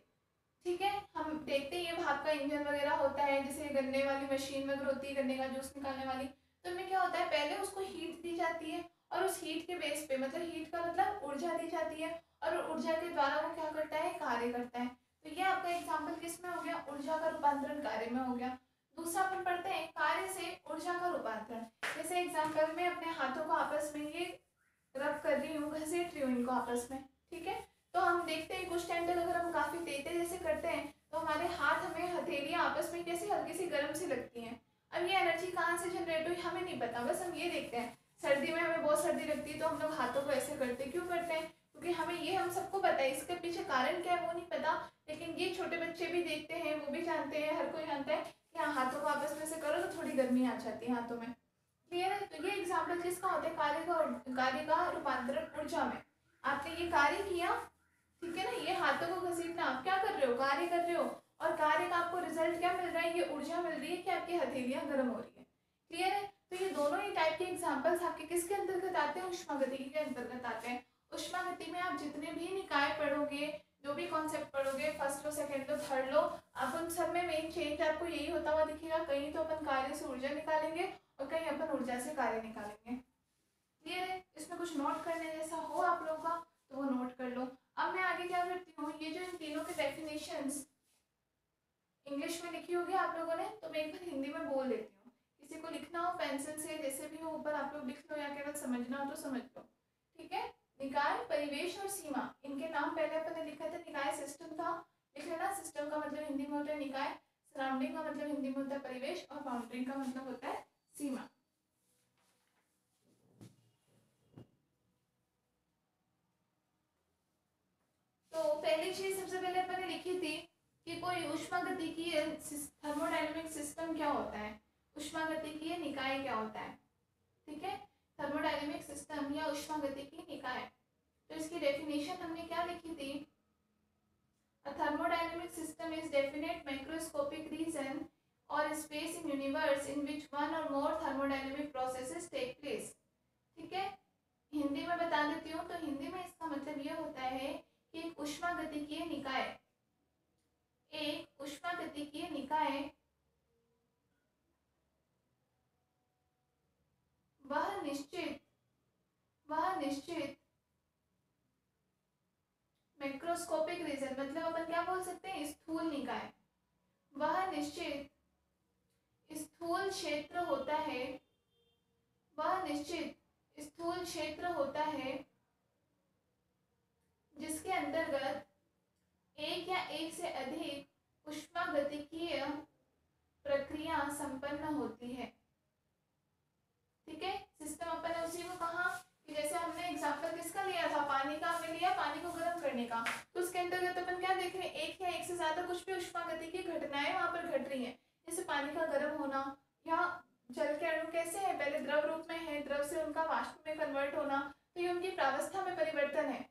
[SPEAKER 1] ठीक है। हम देखते ही भाप का इंजन वगैरह होता है, जैसे गन्ने वाली मशीन वगैरह होती है, गन्ने का जूस निकालने वाली, तो इनमें क्या होता है? पहले उसको हीट दी जाती है और उस हीट के बेस पे, मतलब हीट का मतलब ऊर्जा दी जाती है, और ऊर्जा के द्वारा वो क्या करता है? कार्य करता है। तो ये आपका एग्जाम्पल किस में हो गया? ऊर्जा का रूपांतरण कार्य में हो गया। दूसरा अपन पढ़ते हैं कार्य से ऊर्जा का रूपांतरण। जैसे एग्जाम्पल में अपने हाथों को आपस में ये रब कर रही हूँ, घसीट रही हूँ इनको आपस में, ठीक है। तो हम देखते हैं कुछ टाइम तक अगर हम काफी तेज जैसे करते हैं तो हमारे हाथ, हमें हथेलियां आपस में कैसे हल्की सी गर्म सी लगती हैं। अब ये एनर्जी कहाँ से जनरेट हुई हमें नहीं पता, बस हम ये देखते हैं सर्दी में हमें बहुत सर्दी लगती है तो हम लोग हाथों को ऐसे करते हैं। क्यों करते हैं? क्योंकि हमें ये, हम सबको पता है इसके पीछे कारण क्या है वो नहीं पता, लेकिन ये छोटे बच्चे भी देखते हैं, वो भी जानते हैं, हर कोई जानता है कि हाँ हाथों को आपस में से करो तो थोड़ी गर्मी आ जाती है हाथों में। क्लियर है? तो ये एग्जाम्पल किसका होता है? कार्य का रूपांतरण ऊर्जा में। आपने ये कार्य किया, ठीक है ना, ये हाथों को घसीटना, आप क्या कर रहे हो? कार्य कर रहे हो, और कार्य का आपको रिजल्ट क्या मिल रहा है? ये ऊर्जा मिल रही है कि आपकी हथेलियां गर्म हो रही है। क्लियर है? तो ये दोनों ही टाइप के एग्जाम्पल्स आपके किसके अंतर्गत आते हैं? ऊष्मागतिकी के अंतर्गत आते हैं। ऊष्मागति में आप जितने भी निकाय पढ़ोगे, जो भी कॉन्सेप्ट पढ़ोगे फर्स्ट लो, सेकंड लो, थर्ड लो, आप उन सब में मेन चेंज आपको यही होता हुआ दिखेगा, कहीं तो अपन कार्य से ऊर्जा निकालेंगे और कहीं अपन ऊर्जा से कार्य निकालेंगे। क्लियर है? इसमें कुछ नोट करने जैसा हो आप लोगों का तो वो नोट कर लो। अब मैं आगे क्या करती हूँ, ये जो इन तीनों के डेफिनेशंस इंग्लिश में लिखी होगी आप लोगों ने, तो मैं एक बार हिंदी में बोल देती हूँ। किसी को लिखना हो पेंसिल से, जैसे भी हो ऊपर आप लोग लिख लो, या केवल समझना हो तो समझ लो। ठीक है? निकाय, परिवेश और सीमा, इनके नाम पहले अपन ने लिखा था। निकाय सिस्टम था, लिख लेना। सिस्टम का मतलब हिंदी में होता है निकाय, सराउंडिंग का मतलब हिंदी में होता है परिवेश, और बाउंड्री का मतलब होता है सीमा। तो पहली चीज सबसे पहले अपन ने लिखी थी कि कोई ऊष्मागतिकीय थर्मोडायनेमिक सिस्टम क्या होता है, ऊष्मागतिकीय निकाय क्या होता है। ठीक है? थर्मोडायनेमिक सिस्टम या ऊष्मागतिकीय निकाय, तो इसकी डेफिनेशन हमने क्या लिखी थी। A thermodynamic system is definite macroscopic region or space in universe in which one or more thermodynamic processes take place. ठीक है? हिंदी में बता देती हूँ। तो हिंदी में इसका मतलब ये होता है कि एक ऊष्मागतिकीय निकाय, एक ऊष्मागतिकीय निकाय वह निश्चित मैक्रोस्कोपिक रीजन, मतलब अपन क्या बोल सकते हैं, स्थूल निकाय, वह निश्चित स्थूल क्षेत्र होता है, वह निश्चित स्थूल क्षेत्र होता है जिसके अंतर्गत एक या एक से अधिक ऊष्मागतिकीय प्रक्रिया संपन्न होती है। ठीक है? सिस्टम अपन ने उसी को कहा कि जैसे हमने एग्जांपल किसका लिया था, पानी का हमने लिया, पानी को गर्म करने का। तो उसके अंतर्गत अपन क्या देख रहे हैं, एक या एक से ज्यादा कुछ भी ऊष्मागतिकीय घटनाएं वहां पर घट रही हैं। जैसे पानी का गर्म होना, या जल के अणु कैसे है, पहले द्रव रूप में है, द्रव से उनका वाष्प में कन्वर्ट होना, तो ये उनकी प्रावस्था में परिवर्तन है।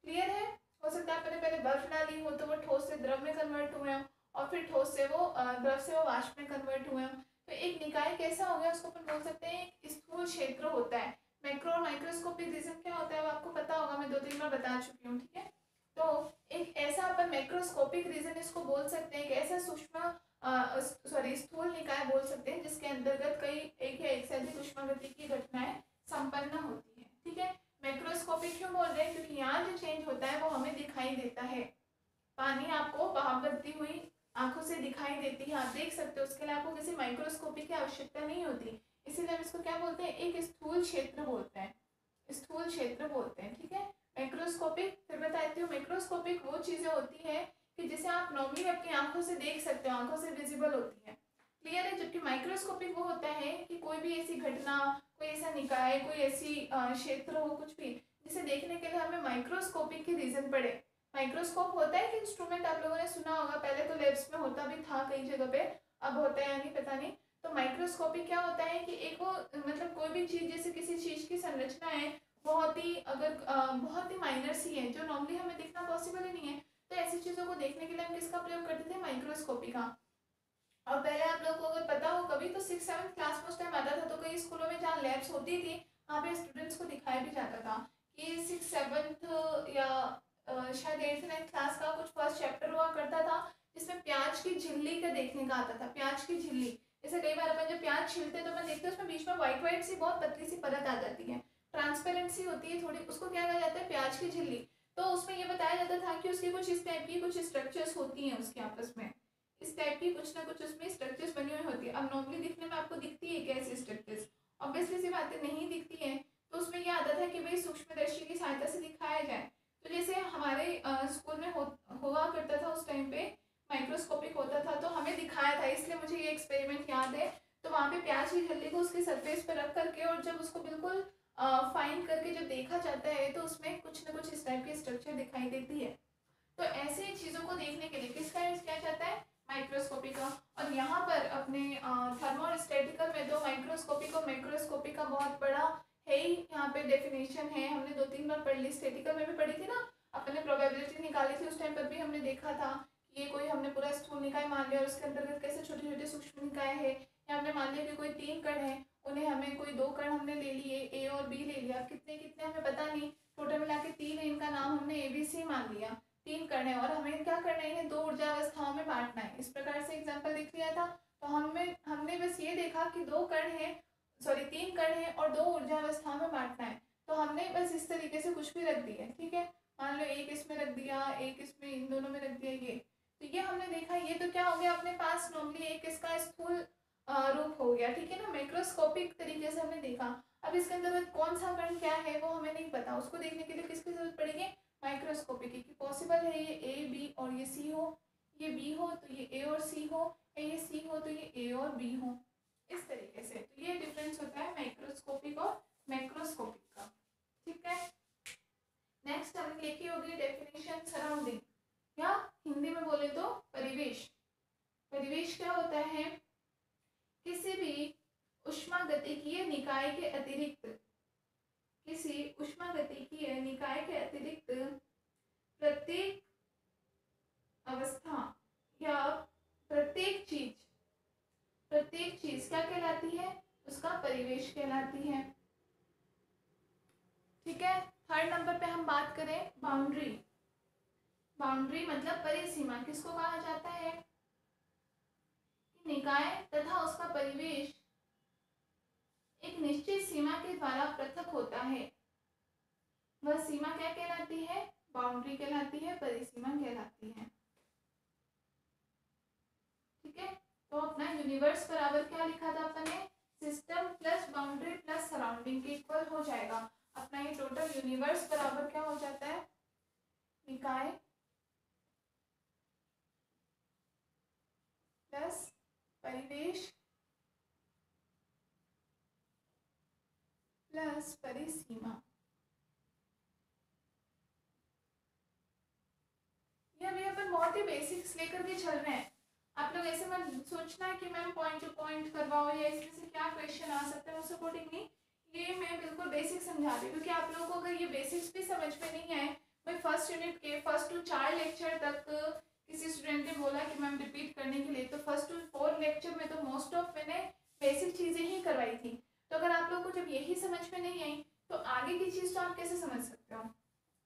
[SPEAKER 1] क्लियर है? हो सकता है अपने पहले बर्फ डाली हो तो वो ठोस से द्रव में कन्वर्ट हुए हो, और फिर ठोस से वो द्रव से वो वाष्प में कन्वर्ट हुए हो। तो एक निकाय कैसा हो गया, उसको अपन बोल सकते हैं एक स्थूल क्षेत्र होता है। मैक्रो और माइक्रोस्कोपिक रीजन क्या होता है वो आपको पता होगा, मैं 2-3 बार बता चुकी हूँ। ठीक है? तो एक ऐसा अपन मैक्रोस्कोपिक रीजन इसको बोल सकते हैं, एक ऐसा सूक्ष्म स्थूल निकाय बोल सकते हैं जिसके अंतर्गत कई एक या एक से अधिक ऊष्मागतिकीय घटनाएं संपन्न होती है। ठीक है? मैक्रोस्कोपिक क्यों बोल रहे हैं, क्योंकि यहाँ जो चेंज होता है वो हमें दिखाई देता है। पानी आपको बहाव करती हुई आंखों से दिखाई देती है, आप देख सकते हो, उसके लिए आपको किसी माइक्रोस्कोपी की आवश्यकता नहीं होती। इसीलिए हम इसको क्या बोलते हैं, एक स्थूल क्षेत्र बोलते हैं, स्थूल क्षेत्र बोलते हैं। ठीक है? मैक्रोस्कोपिक फिर बताती हूँ, मैक्रोस्कोपिक वो चीजें होती है कि जिसे आप नॉर्मली अपनी आंखों से देख सकते हो, आंखों से विजिबल होती है। क्लियर है? जबकि माइक्रोस्कोपिक वो होता है कि कोई भी ऐसी घटना, कोई ऐसा निकाय, कोई ऐसी क्षेत्र हो, कुछ भी जिसे देखने के लिए हमें माइक्रोस्कोपिक की रीजन पड़े। माइक्रोस्कोप होता है कि इंस्ट्रूमेंट, आप लोगों ने सुना होगा, पहले तो लैब्स में होता भी था कई जगह पे, अब होता है या नहीं पता नहीं। तो माइक्रोस्कोपिक क्या होता है कि एक वो मतलब कोई भी चीज, जैसे किसी चीज की संरचना है बहुत ही, अगर बहुत ही माइनर सी है जो नॉर्मली हमें दिखना पॉसिबल ही नहीं है, तो ऐसी चीजों को देखने के लिए हम किसका प्रयोग करते थे, माइक्रोस्कोपी का। और पहले आप लोग को अगर पता हो कभी, तो 6-7 क्लास में उस टाइम आता था, तो कई स्कूलों में जहाँ लैब्स होती थी वहाँ पे स्टूडेंट्स को दिखाया भी जाता था कि 6-7 या शायद 8th-9th क्लास का कुछ फर्स्ट चैप्टर हुआ करता था, जिसमें प्याज की झिल्ली का देखने का आता था। प्याज की झिल्ली, जैसे कई बार अपन जब प्याज छिलते हैं तो अपन देखते हैं उसमें बीच में व्हाइट व्हाइट सी बहुत पतली सी परत आ जाती है, ट्रांसपेरेंसी होती है थोड़ी, उसको क्या कहा जाता है, प्याज की झिल्ली। तो उसमें ये बताया जाता था कि उसकी कुछ इस टाइप की कुछ स्ट्रक्चर्स होती हैं उसके आपस में, इस टाइप की कुछ ना कुछ उसमें स्ट्रक्चर्स बनी हुई होती है। अब नॉर्मली दिखने में आपको दिखती है कैसी स्ट्रक्चर्स, ऑब्वियसली सी बातें नहीं दिखती हैं। तो उसमें ये आता था कि भाई सूक्ष्मदर्शी की सहायता से दिखाया जाए। तो जैसे हमारे स्कूल में हुआ करता था उस टाइम पे, माइक्रोस्कोपिक होता था तो हमें दिखाया था, इसलिए मुझे ये एक्सपेरिमेंट याद है। तो वहाँ पे प्याज की झिल्ली को उसके सरफेस पर रख करके, और जब उसको बिल्कुल फाइन करके जब देखा जाता है तो उसमें कुछ ना कुछ इस टाइप की स्ट्रक्चर दिखाई देती है। तो ऐसे चीज़ों को देखने के लिए किसका यूज किया जाता है, माइक्रोस्कोपी का। और यहाँ पर अपने थर्मोस्टेटिकल में तो माइक्रोस्कोपिक और मैक्रोस्कोपिक का बहुत बड़ा है ही, यहाँ पे डेफिनेशन है, हमने 2-3 बार पढ़ ली, स्टेटिकल में भी पढ़ी थी ना, अपने प्रोबेबिलिटी निकाली थी उस टाइम पर भी हमने देखा था कि ये कोई हमने पूरा स्थूल निकाय मान लिया और उसके अंतर्गत कैसे छोटे छोटे सूक्ष्म निकाय है, या हमने मान लिया कि कोई 3 कण है, उन्हें हमें कोई 2 कण हमने ले लिए, ए और बी ले लिया, कितने कितने हमें पता नहीं, टोटल मिला के 3 है, इनका नाम हमने ABC मान लिया। 3 कण है और हमें क्या करना है, इन्हें 2 ऊर्जा अवस्थाओं में बांटना है। इस प्रकार से एग्जाम्पल लिख लिया था। तो हमने बस ये देखा कि 2 कण है, सॉरी 3 कण है और 2 ऊर्जा अवस्थाओं में बांटना है। तो हमने बस इस तरीके से कुछ भी रख दिया, ठीक है। मान लो एक इसमें रख दिया, एक इसमें, इन दोनों में रख दिया ये। तो ये हमने देखा, ये तो क्या हो गया अपने पास नॉर्मली एक इसका स्थूल रूप हो गया, ठीक है ना, मैक्रोस्कोपिक तरीके से हमने देखा। अब इसके अंतर्गत कौन सा कण क्या है वो हमें नहीं पता, उसको देखने के लिए किसकी जरूरत पड़ेगी, माइक्रोस्कोपिक की। पॉसिबल है ये ए बी और ये सी हो, ये बी हो तो ये ए और सी हो, या ये सी हो तो ये ए और बी हो, इस तरीके से। तो ये डिफरेंस होता है माइक्रोस्कोपिक और मैक्रोस्कोपिक का, ठीक है। नेक्स्ट हमने लिखी होगी डेफिनेशन सराउंडिंग, या हिंदी में बोले तो परिवेश। परिवेश क्या होता है, किसी भी उष्मागतिकीय निकाय के अतिरिक्त, किसी उष्मागतिकीय निकाय के अतिरिक्त प्रत्येक अवस्था या प्रत्येक चीज क्या कहलाती है, उसका परिवेश कहलाती है, ठीक है। थर्ड नंबर पे हम बात करें बाउंड्री। बाउंड्री मतलब परिसीमा, किसको कहा जाता है, निकाय तथा उसका परिवेश एक निश्चित सीमा के द्वारा पृथक होता है। वह सीमा क्या कहलाती है, बाउंड्री कहलाती है, परिसीमा कहलाती है, ठीक है। तो अपना यूनिवर्स बराबर क्या लिखा था अपन ने, system plus boundary plus surrounding के इक्वल हो जाएगा। अपना ये टोटल यूनिवर्स बराबर क्या हो जाता है, निकाय प्लस परिवेश प्लस परिसीमा। ये अभी अपन बहुत ही बेसिक्स लेकर के चल रहे हैं। आप लोग ऐसे मत सोचना कि मैम पॉइंट टू पॉइंट करवाओ या इसमें से क्या क्वेश्चन आ सकता है, उस अकॉर्डिंगली ये मैं बिल्कुल बेसिक समझा रही हूँ। क्योंकि आप लोगों को अगर ये बेसिक्स भी समझ में नहीं आए, मैं फर्स्ट यूनिट के फर्स्ट टू 4 लेक्चर तक किसी स्टूडेंट ने बोला कि मैम रिपीट करने के लिए, तो फर्स्ट टू 4 लेक्चर में तो मोस्ट ऑफ मैंने बेसिक चीज़ें ही करवाई थी। तो अगर आप लोगों को जब यही समझ में नहीं आई तो आगे की चीज़ तो आप कैसे समझ सकते हो,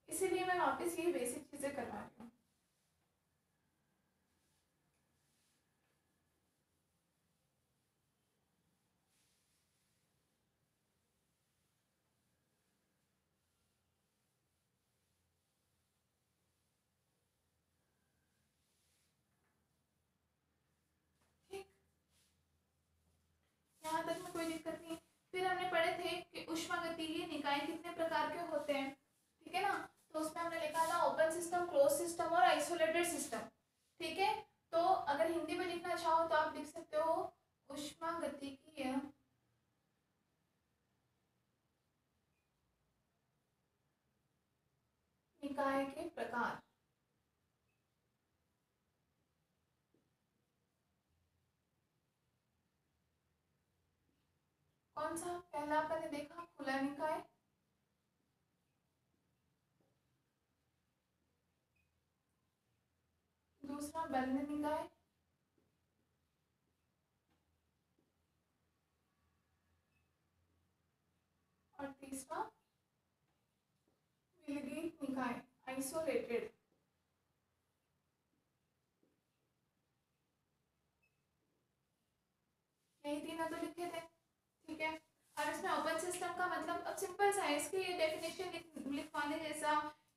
[SPEAKER 1] इसीलिए मैं वापस ये बेसिक चीज़ें करवा रही हूँ। यहाँ तक में कोई दिक्कत नहीं। फिर हमने पढ़े थे कि उष्मागतिकीय निकाय कितने प्रकार के होते हैं, ठीक है ना। तो उसमें हमने लिखा था ओपन सिस्टम, क्लोज सिस्टम और आइसोलेटेड सिस्टम, ठीक है। तो अगर हिंदी में लिखना चाहो तो आप लिख सकते हो उष्मागतिकीय निकाय के प्रकार। कौन सा पहला अपन ने देखा, खुला निकाय, दूसरा बंद निकाय, और तीसरा विलगित निकाय, आइसोलेटेड। यही तीनों तो लिखे थे, ठीक है। अब इसमें ओपन सिस्टम का मतलब, अब सिंपल सा है, इसकी ये डेफिनेशन लिखवाने जैसा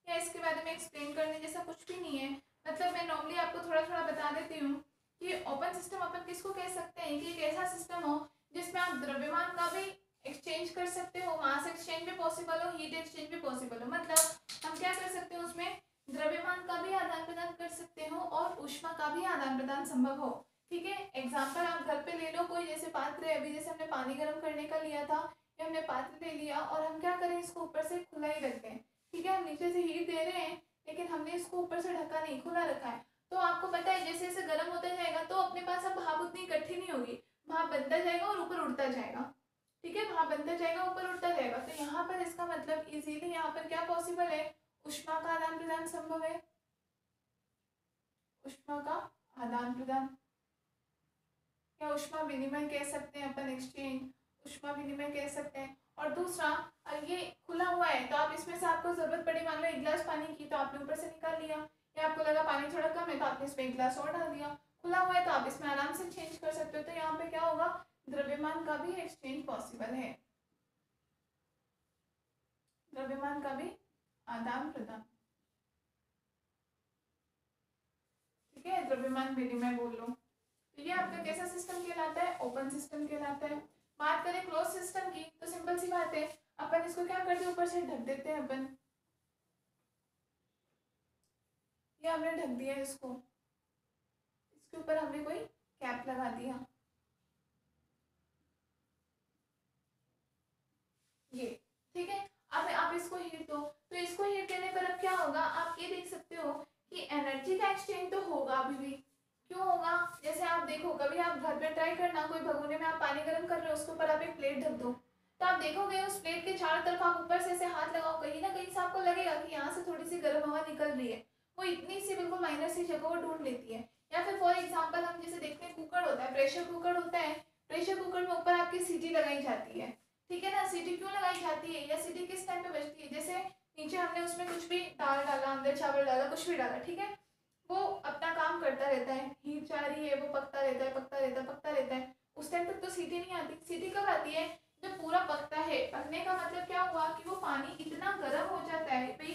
[SPEAKER 1] या इसके बारे में एक्सप्लेन करने जैसा कुछ भी नहीं है। मतलब मैं नॉर्मली आपको थोड़ा थोड़ा बता देती हूँ कि ओपन सिस्टम अपन किसको कह सकते हैं, कि एक ऐसा सिस्टम हो जिसमें आप द्रव्यमान का भी एक्सचेंज कर सकते हो, मास एक्सचेंज भी पॉसिबल हो, हीट एक्सचेंज भी पॉसिबल हो। मतलब हम क्या कर सकते हैं, उसमें द्रव्यमान का भी आदान प्रदान कर सकते हो और ऊष्मा का भी आदान प्रदान संभव हो, ठीक है। एग्जाम्पल आप घर पे ले लो कोई, जैसे पात्र है, अभी जैसे हमने पानी गर्म करने का लिया था, ये हमने पात्र ले लिया और हम क्या करें, इसको ऊपर से खुला ही रख दें, ठीक है। हम नीचे से हीट दे रहे हैं लेकिन हमने इसको ऊपर से ढका नहीं, खुला रखा है। तो आपको पता है जैसे जैसे गर्म होता जाएगा तो अपने पास अब भाप उतनी इकट्ठी नहीं होगी, भाप बनता जाएगा और ऊपर उड़ता जाएगा, ठीक है। भाप बनता जाएगा, ऊपर उड़ता जाएगा। तो यहाँ पर इसका मतलब इजीली यहाँ पर क्या पॉसिबल है, ऊष्मा का आदान प्रदान संभव है, ऊष्मा का आदान प्रदान, या ऊष्मा विनिमय कह सकते हैं अपन, एक्सचेंज, ऊष्मा विनिमय कह सकते हैं। और दूसरा, ये खुला हुआ है तो आप इसमें से आपको जरूरत पड़ी, मान लो 1 गिलास पानी की, तो आपने ऊपर से निकाल लिया, या आपको लगा पानी थोड़ा कम है तो आपने इसमें एक ग्लास और डाल दिया, खुला हुआ है तो आप इसमें आराम से चेंज कर सकते हो। तो यहाँ पे क्या होगा, द्रव्यमान का भी एक्सचेंज पॉसिबल है, द्रव्यमान का भी आदान प्रदान, ठीक है, द्रव्यमान विनिमय बोल लो। तो ये आपका कैसा सिस्टम कहलाता है, ओपन सिस्टम कहलाता है। बात करें क्लोज सिस्टम की तो सिंपल सी बात है, अपन इसको क्या करते हैं, ऊपर से ढक देते हैं अपन, ये हमने ढक दिया इसको, इसके ऊपर हमने कोई कैप लगा दिया, ये ठीक है। अब आप इसको हीट दो, तो इसको हीट देने पर अब क्या होगा, आप ये देख सकते हो कि एनर्जी का एक्सचेंज तो होगा अभी भी। क्यों होगा, जैसे आप देखो, कभी आप घर पे ट्राई करना, कोई भगोने में आप पानी गर्म कर रहे हो, उसके ऊपर आप एक प्लेट ढक दो, तो आप देखोगे उस प्लेट के चारों तरफ आप ऊपर से ऐसे हाथ लगाओ, कहीं ना कहीं से आपको लगेगा कि यहाँ से थोड़ी सी गर्म हवा निकल रही है, वो इतनी सी बिल्कुल माइनर सी जगह वो ढूंढ लेती है। या फिर फॉर एग्जाम्पल हम जैसे देखते हैं, कुकर होता है, प्रेशर कुकर होता है, प्रेशर कुकर में ऊपर आपकी सीटी लगाई जाती है, ठीक है ना। सीटी क्यों लगाई जाती है, या सीटी किस टाइम पे बजती है, जैसे नीचे हमने उसमें कुछ भी दाल डाला, अंदर चावल डाला, कुछ भी डाला, ठीक है, वो अपना काम करता रहता है, हीट जा रही है, वो पकता रहता है, पकता रहता है, पकता रहता है, उस टाइम तक तो सीटी नहीं आती। सीटी कब आती है, जब पूरा पकता है। पकने का मतलब क्या हुआ कि वो पानी इतना गर्म हो जाता है भाई,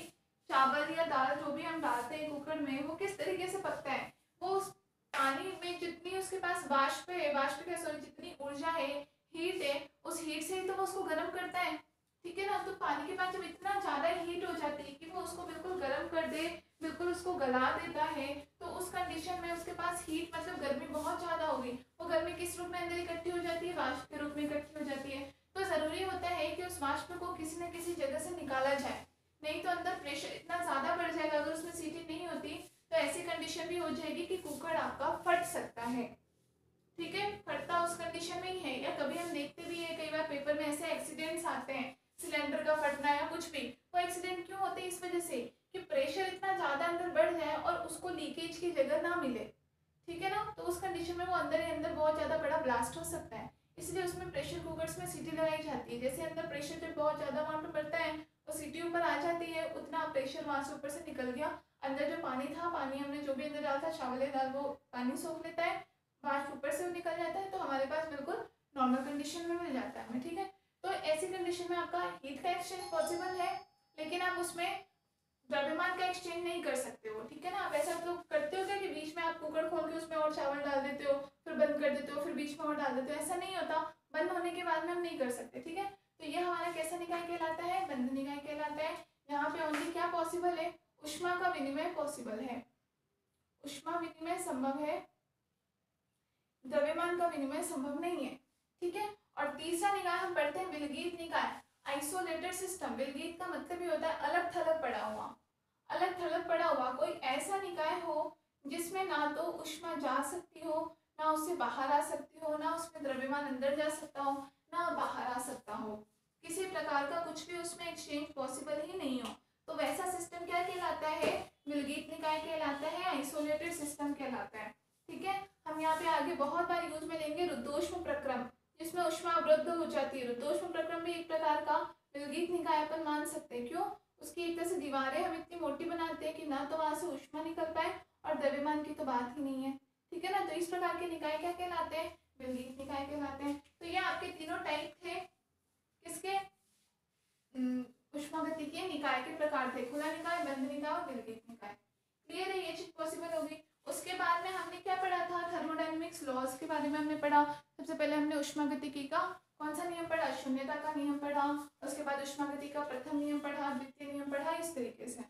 [SPEAKER 1] चावल या दाल जो भी हम डालते हैं कुकर में, वो किस तरीके से पकता है, वो उस पानी में जितनी उसके पास वाष्प है, वाष्प क्या सॉरी, जितनी ऊर्जा है, हीट है, उस हीट से ही तो वो उसको गर्म करता है, ठीक है ना। तो पानी के पास जब इतना ज़्यादा हीट हो जाती है कि वो उसको बिल्कुल गर्म कर दे, बिल्कुल उसको गला देता है, तो उस कंडीशन में उसके पास हीट मतलब गर्मी बहुत ज़्यादा होगी, वो गर्मी किस रूप में अंदर इकट्ठी हो जाती है, वाष्प के रूप में इकट्ठी हो जाती है। तो ज़रूरी होता है कि उस वाष्प को किसी न किसी जगह से निकाला जाए, नहीं तो अंदर प्रेशर इतना ज़्यादा बढ़ जाएगा, अगर उसमें सीटी नहीं होती तो ऐसी कंडीशन भी हो जाएगी कि कुकर आपका फट सकता है, ठीक है, फटता उस कंडीशन में ही है। या कभी हम देखते भी है, कई बार पेपर में ऐसे एक्सीडेंट्स आते हैं, सिलेंडर का फटना या कुछ भी, वो एक्सीडेंट क्यों होते हैं, इस वजह से कि प्रेशर इतना ज़्यादा अंदर बढ़ जाए और उसको लीकेज की जगह ना मिले, ठीक है ना। तो उस कंडीशन में वो अंदर ही अंदर बहुत ज़्यादा बड़ा ब्लास्ट हो सकता है, इसलिए उसमें प्रेशर कुकर्स में सीटी लगाई जाती है। जैसे अंदर प्रेशर जब बहुत ज़्यादा अमाउंट में बढ़ता है, वो सीटी ऊपर आ जाती है, उतना प्रेशर वहाँ से ऊपर से निकल गया, अंदर जो पानी था, पानी हमने जो भी अंदर डाला था, चावल या दाल, वो पानी सोख लेता है, वाष्प ऊपर से निकल जाता है, तो हमारे पास बिल्कुल नॉर्मल कंडीशन में मिल जाता है हमें, ठीक है। तो ऐसी कंडीशन में आपका हीट का एक्सचेंज पॉसिबल है, लेकिन आप उसमें द्रव्यमान का एक्सचेंज नहीं कर सकते हो, ठीक है ना। आप ऐसा तो करते हो क्या कि बीच में आप कुकर खोल के उसमें और चावल डाल देते हो, फिर बंद कर देते हो, फिर बीच में और डाल देते हो, ऐसा नहीं होता, बंद होने के बाद में हम नहीं कर सकते, ठीक है। तो ये हमारा कैसा निकाय कहलाता है, बंद निकाय कहलाता है। यहाँ पे ओनली क्या पॉसिबल है, ऊष्मा का विनिमय पॉसिबल है, ऊष्मा विनिमय संभव है, द्रव्यमान का विनिमय संभव नहीं है, ठीक है। और तीसरा निकाय हम पढ़ते हैं विलगीत निकाय, आइसोलेटेड सिस्टम। विलगीत का मतलब ये होता है अलग थलग पड़ा हुआ, अलग थलग पड़ा हुआ कोई ऐसा निकाय हो जिसमें ना तो ऊष्मा जा सकती हो, ना उससे बाहर आ सकती हो, ना उसमें द्रव्यमान अंदर जा सकता हो, ना बाहर आ सकता हो, किसी प्रकार का कुछ भी उसमें एक्सचेंज पॉसिबल ही नहीं हो, तो वैसा सिस्टम क्या कहलाता है, विलगीत निकाय कहलाता है, आइसोलेटेड सिस्टम कहलाता है, ठीक है। हम यहाँ पे आगे बहुत बार यूज में लेंगे रुद्धोष्म प्रक्रम, जिसमें ऊष्मा अवरुद्ध हो जाती है। रुद्धोष्म प्रक्रम भी एक प्रकार का विलगीत निकाय अपन मान सकते हैं, क्यों, उसकी एक तरह से दीवारें हम इतनी मोटी बनाते हैं कि ना तो वहां से ऊष्मा निकल पाए और द्रव्यमान की तो बात ही नहीं है, ठीक है ना। तो इस प्रकार के निकाय क्या कहलाते हैं, विलगीत निकाय कहलाते हैं। तो ये आपके तीनों टाइप थे, किसके, ऊष्मागतिकीय निकाय के प्रकार थे, खुला निकाय, बंद निकाय और विलगित निकाय। क्लियर है, ये चीज पॉसिबल होगी। उसके बाद में हमने क्या पढ़ा था, थर्मोडायनेमिक्स लॉज के बारे में हमने पढ़ा। सबसे पहले हमने ऊष्मागतिकी का कौन सा नियम पढ़ा, शून्यता का नियम पढ़ा, उसके बाद ऊष्मागतिकी का प्रथम नियम पढ़ा, द्वितीय नियम पढ़ा, इस तरीके से,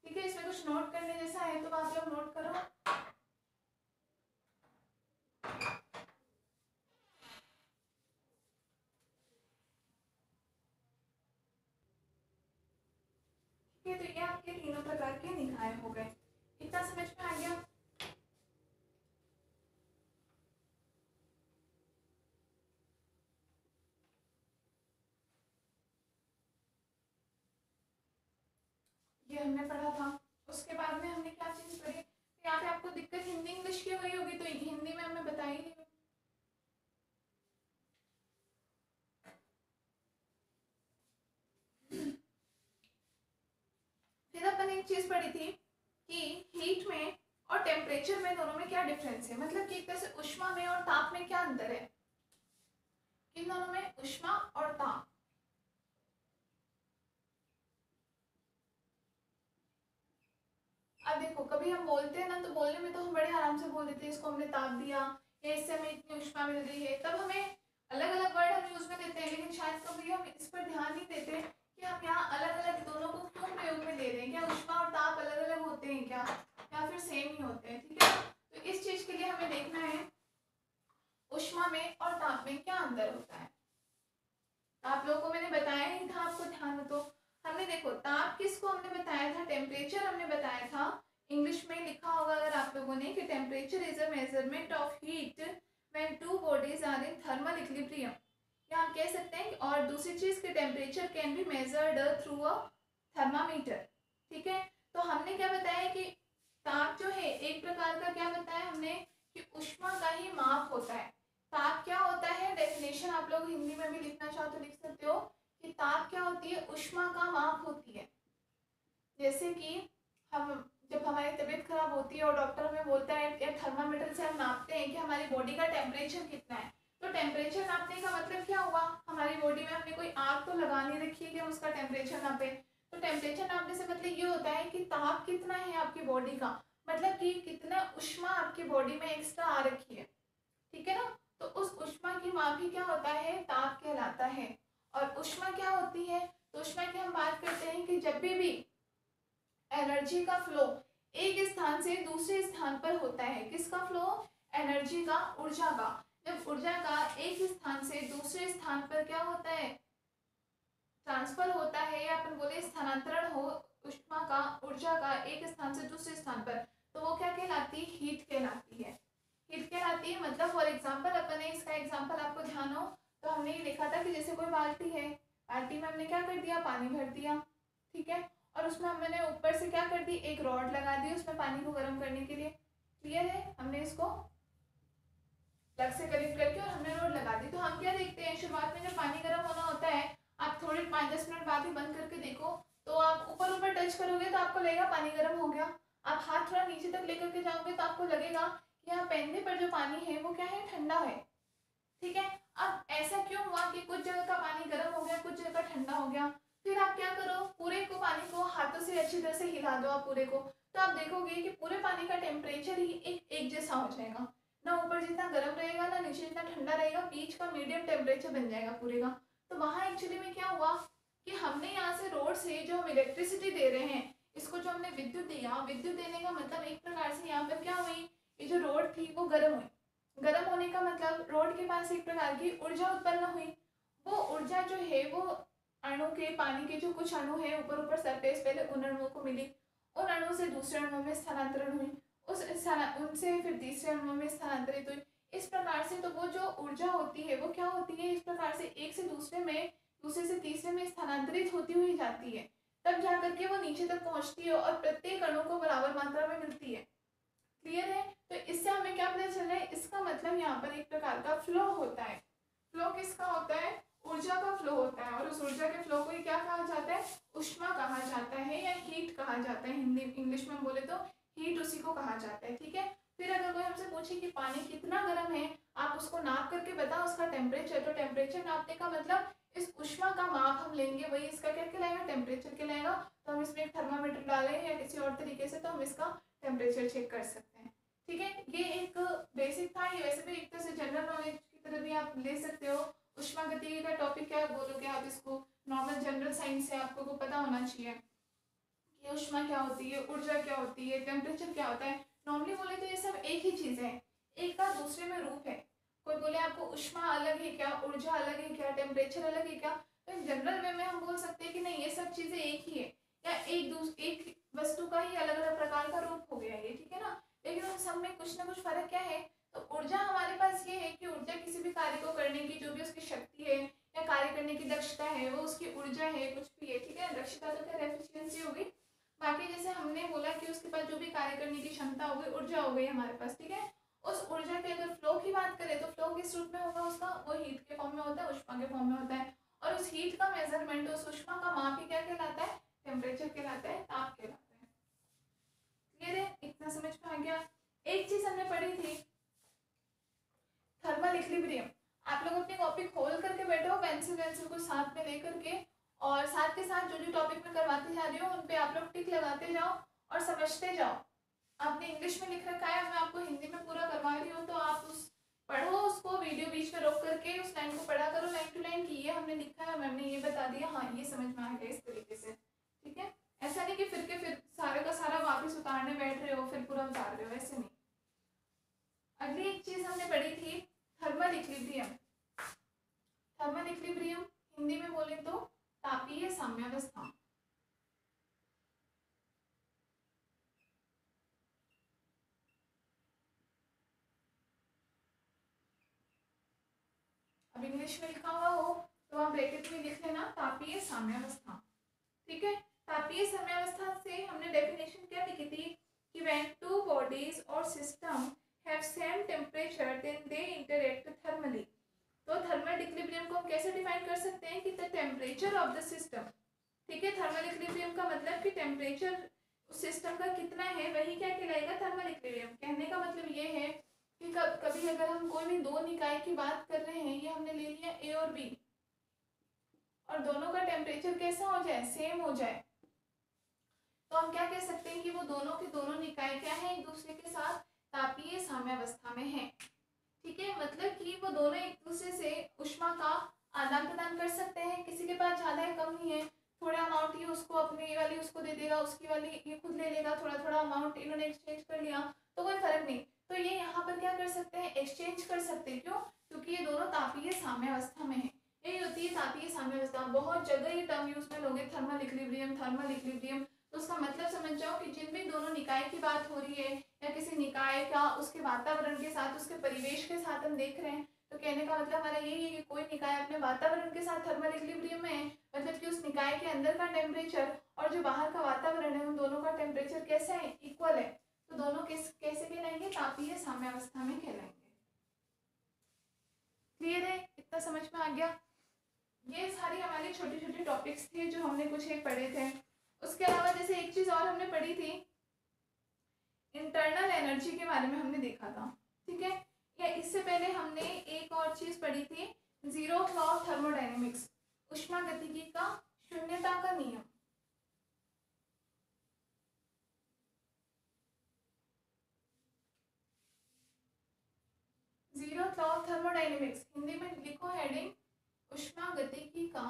[SPEAKER 1] ठीक है। इसमें कुछ नोट करने जैसा है तो आप लोग नोट करो। ठीक है, तो ये आपके तीनों प्रकार के निकाय हो गए, इतना समझ में आ गया। ये हमने पढ़ा था। उसके बाद में हमने क्या चीज पढ़ी, तो यहाँ पे आपको दिक्कत हिंदी इंग्लिश की हुई होगी, तो हिंदी में हमें बताई नहीं। फिर अपन एक चीज पढ़ी थी कि टेम्परेचर में दोनों में क्या डिफरेंस है, मतलब कि एक तरह से ऊष्मा में और ताप में क्या अंतर है, इन दोनों में ऊष्मा और ताप। अब देखो कभी हम बोलते हैं ना, तो बोलने में तो हम बड़े आराम से बोल देते हैं इसको हमने ताप दिया या इससे हमें इतनी ऊष्मा मिल रही है, तब हमें अलग अलग वर्ड हम यूज में देते हैं, लेकिन शायद कभी हम इस पर ध्यान नहीं देते कि हम यहाँ अलग अलग दोनों को क्यों प्रयोग में ले रहे हैं, क्या ऊष्मा और ताप अलग अलग होते हैं क्या, या फिर सेम ही होते हैं। ठीक है, तो इस चीज के लिए हमें देखना है ऊष्मा में और ताप में क्या अंतर होता है। आप लोगों को मैंने बताया ही था, आपको ध्यान हो तो हमने देखो ताप किसको हमने बताया था, टेम्परेचर हमने बताया था। इंग्लिश में लिखा होगा अगर आप लोगों ने कि temperature is a measurement of heat when two bodies are in thermal equilibrium, या हम कह सकते हैं। और दूसरी चीज के temperature can be measured through a thermometer. ठीक है, तो हमने क्या बताया कि ताप जो है एक प्रकार का क्या बताया हमने कि ऊष्मा का ही माप होता है। ताप क्या होता है, डेफिनेशन आप लोग हिंदी में भी लिखना चाहो तो लिख सकते हो कि ताप क्या होती है, ऊष्मा का माप होती है। जैसे कि हम जब हमारी तबीयत खराब होती है और डॉक्टर हमें बोलता है कि थर्मामीटर से हम नापते हैं कि हमारी बॉडी का टेम्परेचर कितना है, तो टेम्परेचर नापने का मतलब क्या हुआ, हमारी बॉडी में हमने कोई आग तो लगा नहीं रखी है कि हम उसका टेम्परेचर नापे। तो टेम्परेचर नापने से मतलब ये होता है कि ताप कितना है आपकी बॉडी का, मतलब कि कितना ऊष्मा आपकी बॉडी में एक्स्ट्रा आ रखी है। ठीक है ना, तो उस ऊष्मा की माप ही क्या होता है, ताप कहलाता है। और ऊष्मा क्या होती है, तो ऊष्मा की हम बात करते हैं कि जब भी एनर्जी का फ्लो एक स्थान से दूसरे स्थान पर होता है, किसका फ्लो, एनर्जी का, ऊर्जा का। जब ऊर्जा का एक स्थान से दूसरे स्थान पर क्या होता है, ट्रांसफर होता है, या अपन बोले स्थानांतरण हो ऊष्मा का, ऊर्जा का एक स्थान से दूसरे स्थान पर, तो वो क्या कहलाती है, हीट कहलाती है। हीट कहलाती है मतलब फॉर एग्जाम्पल अपन ने इसका एग्जाम्पल आपको ध्यान हो तो हमने ये लिखा था कि जैसे कोई बाल्टी है, बाल्टी में हमने क्या कर दिया, पानी भर दिया। ठीक है, और उसमें हमने ऊपर से क्या कर दी, एक रॉड लगा दी उसमें पानी को गर्म करने के लिए। क्लियर है, हमने इसको प्लग से कनेक्ट करके और हमने रॉड लगा दी। तो हम क्या देखते हैं, शुरुआत में जब पानी गर्म होना होता है, आप थोड़े 5-10 मिनट बाद ही बंद करके देखो, तो आप ऊपर ऊपर टच करोगे तो आपको लगेगा पानी गर्म हो गया। आप हाथ थोड़ा नीचे तक लेकर के जाओगे तो आपको लगेगा कि यहाँ पहनने पर जो पानी है वो क्या है, ठंडा है। ठीक है, अब ऐसा क्यों हुआ कि कुछ जगह का पानी गर्म हो गया, कुछ जगह ठंडा हो गया। फिर आप क्या करो, पूरे को पानी को हाथों से अच्छी तरह से हिला दो आप पूरे को, तो आप देखोगे कि पूरे पानी का टेम्परेचर ही एक जैसा हो जाएगा, ना ऊपर जितना गर्म रहेगा ना नीचे जितना ठंडा रहेगा, बीच का मीडियम टेम्परेचर बन जाएगा पूरे का। तो वहां एक्चुअली में क्या हुआ कि हमने यहाँ से रोड से जो हम इलेक्ट्रिसिटी दे रहे हैं, इसको जो हमने विद्युत दिया, विद्युत देने का मतलब एक प्रकार से यहाँ पर क्या हुई, ये जो रोड थी वो गर्म हुई। गर्म होने का मतलब रोड के पास एक प्रकार की ऊर्जा उत्पन्न हुई। वो ऊर्जा जो है वो अणु के, पानी के जो कुछ अणु है ऊपर ऊपर सरफेस, पहले उन अणुओं को मिली, उन अणु से दूसरे अणुओं में स्थानांतरण हुई, उनसे फिर तीसरे अणुओं में स्थानांतरित हुई। इस प्रकार से तो वो जो ऊर्जा होती है वो क्या होती है, इस प्रकार से एक से दूसरे में, दूसरे से तीसरे में स्थानांतरित होती हुई जाती है, तब जाकर के वो नीचे तक पहुंचती है और प्रत्येक अणु को बराबर मात्रा में मिलती है। क्लियर है, तो इससे हमें क्या पता चल रहा है, इसका मतलब यहाँ पर एक प्रकार का फ्लो होता है। फ्लो किसका होता है, ऊर्जा का फ्लो होता है, और उस ऊर्जा के फ्लो को ही क्या कहा जाता है, ऊष्मा कहा जाता है या हीट कहा जाता है। हिंदी इंग्लिश में बोले तो हीट उसी को कहा जाता है। ठीक है, फिर अगर कोई हमसे पूछे कि पानी कितना गर्म है, आप उसको नाप करके बताओ उसका टेम्परेचर, तो टेम्परेचर नापने का मतलब इस ऊष्मा का माप हम लेंगे, वही इसका क्या कहलाएगा, टेम्परेचर कहलाएगा। तो हम इसमें एक थर्मामीटर डालें या किसी और तरीके से तो हम इसका टेम्परेचर चेक कर सकते हैं। ठीक है, ये एक बेसिक था, ये वैसे भी एक तरह से जनरल नॉलेज की तरह भी आप ले सकते हो। ऊष्मागतिकी का टॉपिक क्या बोलोगे आप इसको, नॉर्मल जनरल साइंस से आपको पता होना चाहिए कि ऊष्मा क्या होती है, ऊर्जा क्या होती है, टेम्परेचर क्या होता है। नॉर्मली बोले तो ये सब एक ही चीज है, एक का दूसरे में रूप है। कोई बोले आपको ऊष्मा अलग है क्या, ऊर्जा अलग है क्या, टेम्परेचर अलग है क्या, तो जनरल वे में हम बोल सकते हैं कि नहीं ये सब चीजें एक ही है, या एक वस्तु का ही अलग अलग प्रकार का रूप हो गया ये। ठीक है ना, लेकिन उन सब में कुछ ना कुछ फर्क क्या है, तो ऊर्जा हमारे पास ये है कि ऊर्जा किसी भी कार्य को करने की जो भी उसकी शक्ति है या कार्य करने की दक्षता है वो उसकी ऊर्जा है, कुछ भी है। ठीक है, दक्षता तो क्या एफिशिएंसी हो गई, बाकी जैसे हमने बोला कि उसके पास जो भी कार्य करने की क्षमता हो गई, ऊर्जा हो गई हमारे पास। ठीक है, उस ऊर्जा के अगर फ्लो की बात करें तो फ्लो किस रूप में होगा उसका, वो हीट के फॉर्म में होता है, ऊष्मा के फॉर्म में होता है। और उस हीट का मेजरमेंट, उस ऊष्मा का माप ही क्या कहलाता है, टेम्परेचर कहलाता है, ताप कहलाता है। क्लियर है, इतना समझ में आ गया। एक चीज हमने पढ़ी थी थर्मल इक्विलिब्रियम। आप लोग अपनी कॉपी खोल करके बैठो, पेंसिल वेंसिल को साथ में लेकर के, और साथ के साथ जो जो टॉपिक में करवाते जा रही हूँ उन पे आप लोग टिक लगाते जाओ और समझते जाओ। आपने इंग्लिश में लिख रखा है, मैं आपको हिंदी में पूरा करवा रही हूँ, तो आप उस पढ़ो उसको, वीडियो बीच में रोक करके उस लाइन को पढ़ा करो लाइन टू लाइन की ये हमने लिखा है, मैम ने ये बता दिया, हाँ ये समझ में आ गया इस तरीके से, ठीक है। ऐसा नहीं कि फिर सारे का सारा वापस उतारने बैठ रहे हो फिर पूरा उतार रहे हो, ऐसे नहीं। अगली एक चीज हमने पढ़ी थी thermal equilibrium. Thermal equilibrium Hindi में बोले तो तापीय साम्यावस्था। अब इंग्लिश में लिखा हुआ हो तो आप ब्रैकेट में लिख लेना तापीय साम्यावस्था, ठीक है। तापीय साम्यावस्था से हमने डेफिनेशन क्या लिखी थी कि व्हेन टू बॉडीज और system have same temperature then they interact thermally. तो थर्मल इक्विलिब्रियम को हम कैसे डिफाइन कर सकते हैं कि the temperature of the system, ठीक है। थर्मल इक्विलिब्रियम का मतलब कि टेम्परेचर उस सिस्टम का कितना है वही क्या कहलाएगा थर्मल इक्विलिब्रियम। कहने का मतलब ये है कि कभी अगर हम कोई भी दो निकाय की बात कर रहे हैं, ये हमने ले लिया ए और बी, और दोनों का टेम्परेचर कैसा हो जाए, सेम हो जाए, तो हम क्या कह सकते हैं कि वो दोनों के दोनों निकाय क्या है, एक दूसरे के साथ तापीय साम्यावस्था में है, ठीक है। मतलब कि वो दोनों एक दूसरे से ऊष्मा का आदान प्रदान कर सकते हैं, किसी के पास ज्यादा है कम नहीं है, थोड़ा अमाउंट ये उसको अपनी वाली उसको दे देगा, उसकी वाली ये खुद ले लेगा, थोड़ा थोड़ा अमाउंट इन्होंने एक्सचेंज कर लिया तो कोई फर्क नहीं। तो ये यहाँ पर क्या कर सकते हैं, एक्सचेंज कर सकते हैं, क्यों, क्योंकि ये दोनों तापीय साम्यावस्था में है। यही होती है तापीय साम्यावस्था। बहुत जगह ये टर्म यूज में लोगे थर्मल इक्विलिब्रियम, थर्मल इक्विलिब्रियम, तो उसका मतलब समझ जाओ कि जिन भी दोनों निकाय की बात हो रही है या किसी निकाय का उसके वातावरण के साथ उसके परिवेश के साथ हम देख रहे हैं, तो कहने का मतलब हमारा यही है कि कोई निकाय अपने वातावरण के साथ थर्मल इक्विलिब्रियम में है, मतलब कि उस निकाय के अंदर का टेम्परेचर और जो बाहर का वातावरण है उन दोनों का टेम्परेचर कैसा है, इक्वल है, तो दोनों कैसे कहलाएंगे, तापीय साम्यावस्था में कहलाएंगे। क्लियर है, इतना समझ में आ गया। ये सारी हमारी छोटे छोटे टॉपिक्स थे जो हमने कुछ एक पढ़े थे। उसके अलावा जैसे एक चीज और हमने पढ़ी थी, इंटरनल एनर्जी के बारे में हमने देखा था, ठीक है। या इससे पहले हमने एक और चीज पढ़ी थी, जीरो लॉ ऑफ थर्मोडायनेमिक्स, ऊष्मागतिकी का शून्यता का नियम। Zero law of thermodynamics Hindi में लिखो हेडिंग ऊष्मागतिकी का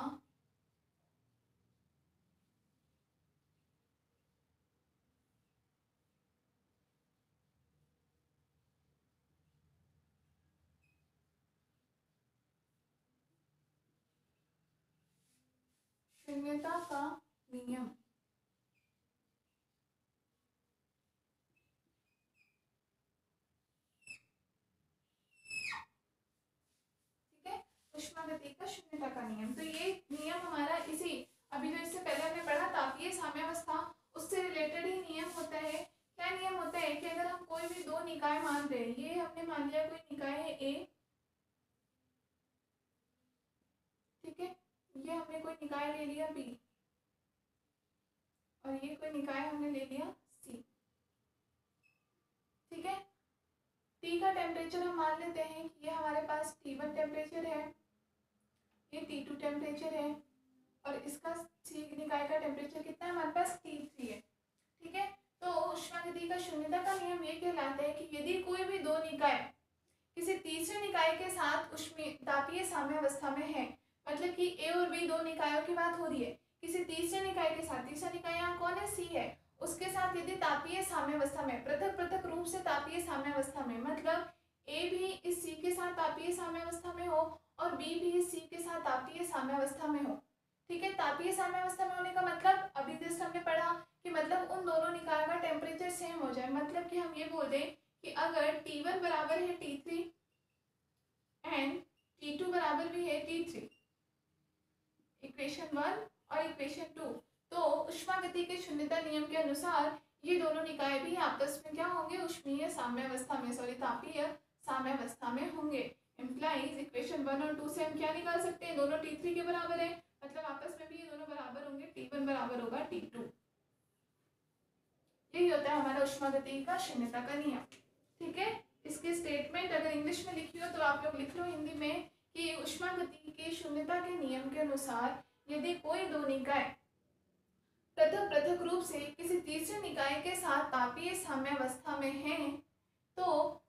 [SPEAKER 1] शून्यता का नियम। ऊष्मागतिकी का शून्यता का नियम, तो ये नियम हमारा इसी अभी जो इससे पहले हमने पढ़ा तापीय साम्यावस्था उससे रिलेटेड ही नियम होता है। क्या नियम होता है कि अगर हम कोई भी दो निकाय मान रहे हैं, ये हमने मान लिया कोई निकाय है ए, ठीक है, ये हमने कोई निकाय ले लिया बी, और ये कोई निकाय हमने ले लिया सी, ठीक है। टी का टेम्परेचर हम मान लेते हैं कि ये हमारे पास T1 टेम्परेचर है, ये T2 टेम्परेचर है, और इसका सी निकाय का टेम्परेचर कितना है हमारे पास T3 है, ठीक है। तो ऊष्मागतिकी का शून्यता का नियम ये कहलाता है कि यदि कोई भी दो निकाय किसी तीसरे निकाय के साथ तापीय साम्यावस्था में है, मतलब कि ए और बी दो निकायों की बात हो रही है, किसी तीसरे निकाय के साथ, तीसरा निकाय यहाँ कौन है, सी है, उसके साथ यदि तापीय साम्यावस्था में पृथक पृथक रूप से तापीय साम्यावस्था में, मतलब ए भी इस सी के साथ तापीय साम्यावस्था में हो और बी भी इस सी के साथ तापीय साम्यावस्था में हो, ठीक है। तापीय साम्यावस्था में होने का मतलब अभी जस्ट हमने पढ़ा कि मतलब उन दोनों निकायों का टेम्परेचर सेम हो जाए, मतलब कि हम ये बोल दें कि अगर T1 बराबर है T3 एंड T2 बराबर भी है T3, इक्वेशन 1 और इक्वेशन 2, तो ऊष्मागतिकी के शून्यता नियम के अनुसार ये दोनों निकाय भी आपस में क्या होंगे, ऊष्मीय साम्यावस्था में, सॉरी तापीय साम्यावस्था में होंगे। इम्प्लाइज इक्वेशन 1 और 2 से हम क्या निकाल सकते हैं, दोनों T3 के बराबर है, मतलब आपस में भी ये दोनों बराबर होंगे, T1 बराबर होगा T2। यही होता है हमारा ऊष्मागतिकी का शून्यता का नियम। ठीक है। इसकी स्टेटमेंट अगर इंग्लिश में लिखी हो तो आप लोग लिख लो हिंदी में कि ऊष्मागतिकी के शून्यता के नियम के अनुसार यदि कोई दो निकाय पृथक पृथक रूप से किसी तीसरे निकाय के साथ तापीय साम्यावस्था में हैं, तो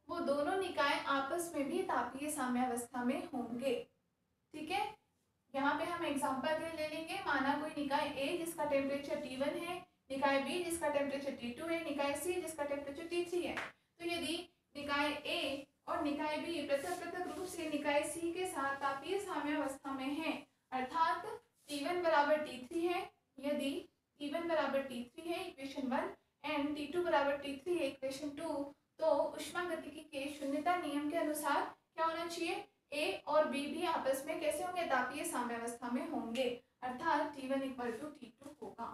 [SPEAKER 1] वो दोनों निकाय आपस में भी तापीय साम्यावस्था में होंगे। ठीक है, यहाँ पे हम एग्जांपल के ले लेंगे। माना कोई निकाय A जिसका टेम्परेचर T1 है, निकाय B जिसका टेम्परेचर T2 है, निकाय C जिसका टेम्परेचर T3 है। तो यदि निकाय A और निकाय B पृथक पृथक रूप से निकाय C के साथ तापीय साम्यावस्था में है, अर्थात T1 बराबर T3 है, यदि T1 बराबर T3 है इक्वेशन 1 एंड T2 बराबर T3 है इक्वेशन 2, तो ऊष्मागतिकी के शून्यता नियम के अनुसार क्या होना चाहिए, A और B भी आपस में कैसे होंगे, तापीय साम्यावस्था में होंगे, अर्थात T1 इक्वल टू T2 होगा।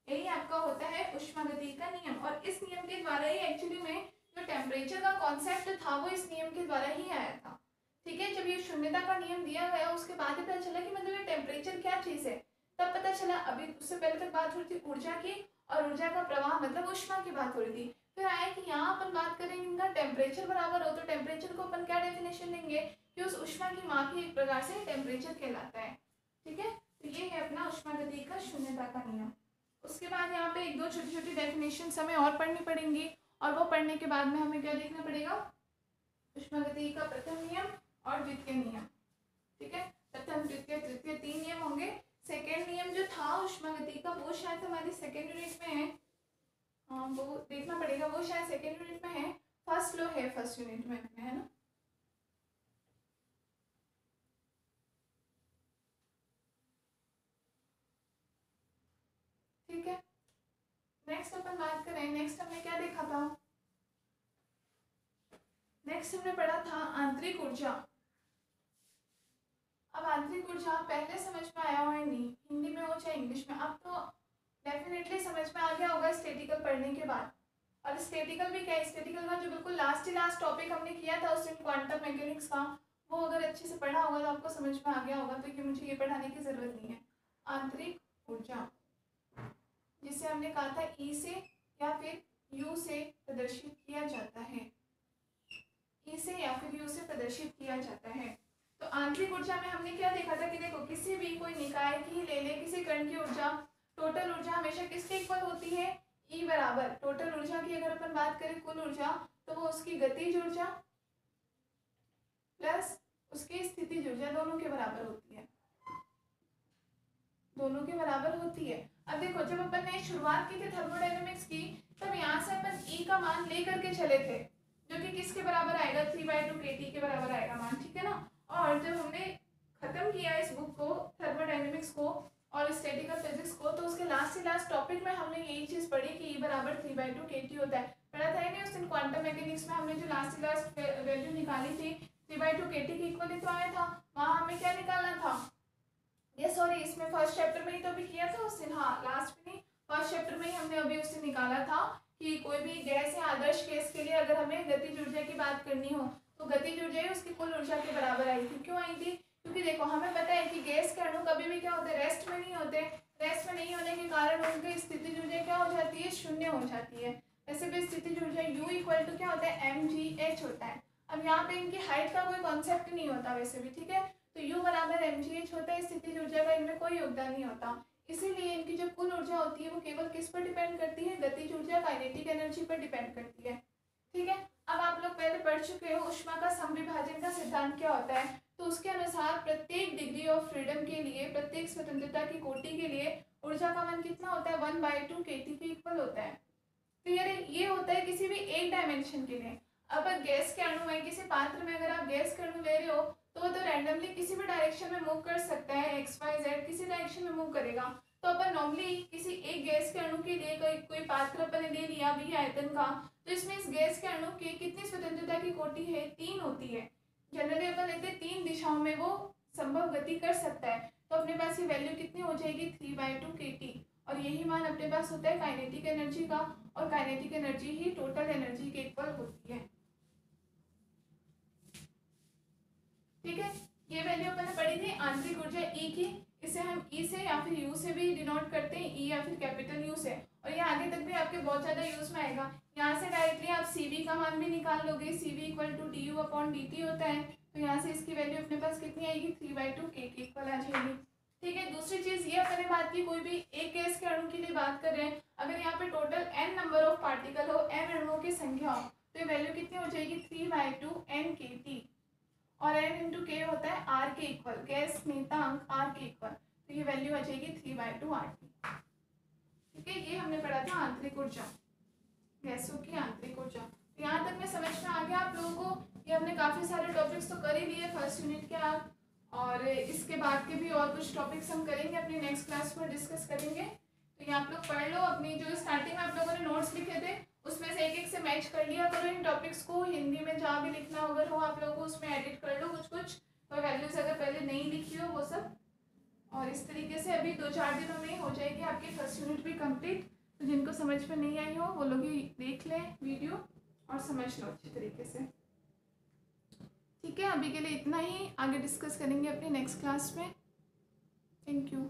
[SPEAKER 1] यही आपका होता है ऊष्मागतिकी का नियम। और इस नियम के द्वारा ही एक्चुअली में जो टेम्परेचर का कॉन्सेप्ट था वो इस नियम के द्वारा ही आया था। ठीक है, जब ये शून्यता का नियम दिया गया उसके बाद ही पता चला कि मतलब ये टेम्परेचर क्या चीज है, तब पता चला। अभी उससे पहले तक बात हो रही थी ऊर्जा की, और ऊर्जा का प्रवाह मतलब ऊष्मा की बात हो रही थी। फिर आया कि यहाँ अपन बात करेंगे इनका टेम्परेचर बराबर हो, तो टेम्परेचर को अपन क्या डेफिनेशन देंगे कि उस ऊष्मा की माप ही एक प्रकार से टेम्परेचर कहलाता है। ठीक है, तो ये है अपना ऊष्मागतिकी का शून्यता का नियम। उसके बाद यहाँ पे एक दो छोटी छोटी डेफिनेशन हमें और पढ़नी पड़ेंगी, और वो पढ़ने के बाद में हमें क्या देखना पड़ेगा, ऊष्मागतिकी का प्रथम नियम और द्वितीय नियम। ठीक है, प्रथम द्वितीय तृतीय 3 नियम होंगे। सेकेंड नियम जो था ऊष्मागतिकी का वो शायद हमारी सेकेंड यूनिट में है, हाँ वो देखना पड़ेगा, वो शायद सेकेंड यूनिट में है, फर्स्ट लो है फर्स्ट यूनिट में है ना। ठीक है, नेक्स्ट अपन बात करें, नेक्स्ट हमने क्या देखा था, नेक्स्ट हमने पढ़ा था आंतरिक ऊर्जा। अब आंतरिक ऊर्जा पहले समझ में आया हो या नहीं, हिंदी में हो चाहे इंग्लिश में, अब तो डेफिनेटली समझ में आ गया होगा स्टैटिकल पढ़ने के बाद। और स्टैटिकल भी क्या है, स्टैटिकल का जो बिल्कुल लास्ट टॉपिक हमने किया था उस दिन क्वांटम मैकेनिक्स का, वो अगर अच्छे से पढ़ा होगा तो आपको समझ में आ गया होगा, तो ये मुझे ये पढ़ाने की जरूरत नहीं है। आंतरिक ऊर्जा जिसे हमने कहा था E से या फिर U से प्रदर्शित किया जाता है, E से या फिर U से प्रदर्शित किया जाता है। तो आंतरिक ऊर्जा में हमने क्या देखा था कि देखो किसी भी कोई निकाय की ले ले, किसी कण की ऊर्जा, टोटल ऊर्जा हमेशा किसके इक्वल होती है, E बराबर टोटल ऊर्जा की अगर अपन बात करें कुल ऊर्जा, तो वो उसकी गतिज ऊर्जा प्लस उसकी स्थितिज ऊर्जा दोनों के बराबर होती है, दोनों के बराबर होती है। अब देखो जब अपन ने शुरुआत की थी थर्मोडायनेमिक्स की, तब यहाँ से अपन E का मान लेकर के चले थे, जो कि किसके बराबर आएगा, 3/2 kT के बराबर आएगा मान, ठीक है ना। और जब हमने खत्म किया इस बुक को, थर्मोडायनेमिक्स को और स्टैटिकल फिजिक्स को, तो उसके लास्ट टॉपिक में हमने यही चीज पढ़ी कि E बराबर 3/2 kT होता है। पढ़ा था नहीं उस दिन क्वांटम मैकेनिक्स में, हमने जो लास्ट वैल्यू निकाली थी 3/2 kT की इक्वल तो आया था, वहां हमें क्या निकालना था, ये सॉरी इसमें फर्स्ट चैप्टर में ही तो अभी किया था उस दिन, हाँ लास्ट में नहीं, फर्स्ट चैप्टर में ही हमने अभी उससे निकाला था कि कोई भी गैस या आदर्श केस के लिए अगर हमें गतिज ऊर्जा की बात करनी हो, तो गतिज ऊर्जा ही उसकी कुल ऊर्जा के बराबर आई थी। क्यों आई थी, क्योंकि देखो हमें पता है कि गैस के अणु कभी भी क्या होते हैं, रेस्ट में नहीं होते, रेस्ट में नहीं होने के कारण उनकी स्थितिज ऊर्जा क्या हो जाती है, शून्य हो जाती है। वैसे भी स्थितिज ऊर्जा U इक्वल टू क्या होता है, mgh होता है। अब यहाँ पे इनकी हाइट का कोई कॉन्सेप्ट नहीं होता वैसे भी, ठीक है, तो U बराबर mgh होता है, स्थितिज ऊर्जा का इनमें कोई योगदान नहीं होता। इसीलिए इनकी जो कुल ऊर्जा होती है वो केवल किस पर डिपेंड करती है, गतिज ऊर्जा काइनेटिक एनर्जी पर डिपेंड करती है। ठीक है, अब आप लोग पहले पढ़ चुके हो ऊष्मा का समविभाजन का सिद्धांत क्या होता है, तो उसके अनुसार प्रत्येक डिग्री ऑफ फ्रीडम के लिए, प्रत्येक स्वतंत्रता की कोटि के लिए ऊर्जा का मान कितना होता है, 1/2 kT के इक्वल होता है। क्लियर है, ये होता है किसी भी एक डायमेंशन के लिए। अब गैस के अणु में, किसी पात्र में अगर आप गैस के अणु ले रहे हो तो वो तो रैंडमली किसी भी डायरेक्शन में मूव कर सकता है, XYZ किसी डायरेक्शन में मूव करेगा। तो अपन नॉर्मली किसी एक गैस के अणु के लिए कोई पात्र अपन ने ले लिया V आयतन का, तो इसमें इस गैस के अणु की कितनी स्वतंत्रता की कोटि है, 3 होती है। जनरली अपन लेते हैं 3 दिशाओं में वो संभव गति कर सकता है, तो अपने पास ये वैल्यू कितनी हो जाएगी, 3/2 kT। और यही मान अपने पास होता है काइनेटिक एनर्जी का, और काइनेटिक एनर्जी ही टोटल एनर्जी के इक्वल होती है। ठीक है, ये वैल्यू अपन ने पढ़ी थी आंतरिक ऊर्जा E की, इसे हम E से या फिर U से भी डिनोट करते हैं, E या फिर कैपिटल U से, और ये आगे तक भी आपके बहुत ज्यादा यूज में आएगा। यहाँ से डायरेक्टली डायरेक्टली आप सी वी का मान भी निकाल लोगे, C V equal to D U upon D T होता है, तो यहाँ से इसकी वैल्यू अपने पास कितनी आएगी 3/2 के इक्वल आ जाएगी। ठीक है, दूसरी चीज़ ये अपने बात की, कोई भी एक गैस के अणु के लिए बात कर रहे हैं, अगर यहाँ पे total n number of particle हो, n अणुओं की संख्या हो, तो ये वैल्यू कितनी हो जाएगी 3/2 n के टी, और n इंटू के होता है r के इक्वल, गैस नेतांक r के इक्वल, तो ये वैल्यू आ जाएगी 3/2 RT। ठीक है, ये हमने पढ़ा था आंतरिक ऊर्जा, गैसों की आंतरिक ऊर्जा। तो यहाँ तक में समझ में आ गया आप लोगों को? ये हमने काफ़ी सारे टॉपिक्स तो कर ही लिए फर्स्ट यूनिट के आप, और इसके बाद के भी और कुछ टॉपिक्स हम करेंगे अपनी नेक्स्ट क्लास में, डिस्कस करेंगे। तो ये आप लोग पढ़ लो, अपनी जो स्टार्टिंग में आप लोगों ने नोट्स लिखे थे उसमें से एक एक से मैच कर लिया करो इन टॉपिक्स को, हिंदी में जहाँ भी लिखना अगर हो आप लोगों को उसमें एडिट कर लो कुछ कुछ, और वैल्यूज अगर पहले नहीं लिखी हो वो सब, और इस तरीके से अभी 2-4 दिनों में ही हो जाएगी आपकी फर्स्ट यूनिट भी कंप्लीट। तो जिनको समझ में नहीं आई हो वो लोग ही देख लें वीडियो और समझ लो अच्छी तरीके से। ठीक है, अभी के लिए इतना ही, आगे डिस्कस करेंगे अपनी नेक्स्ट क्लास में। Thank you.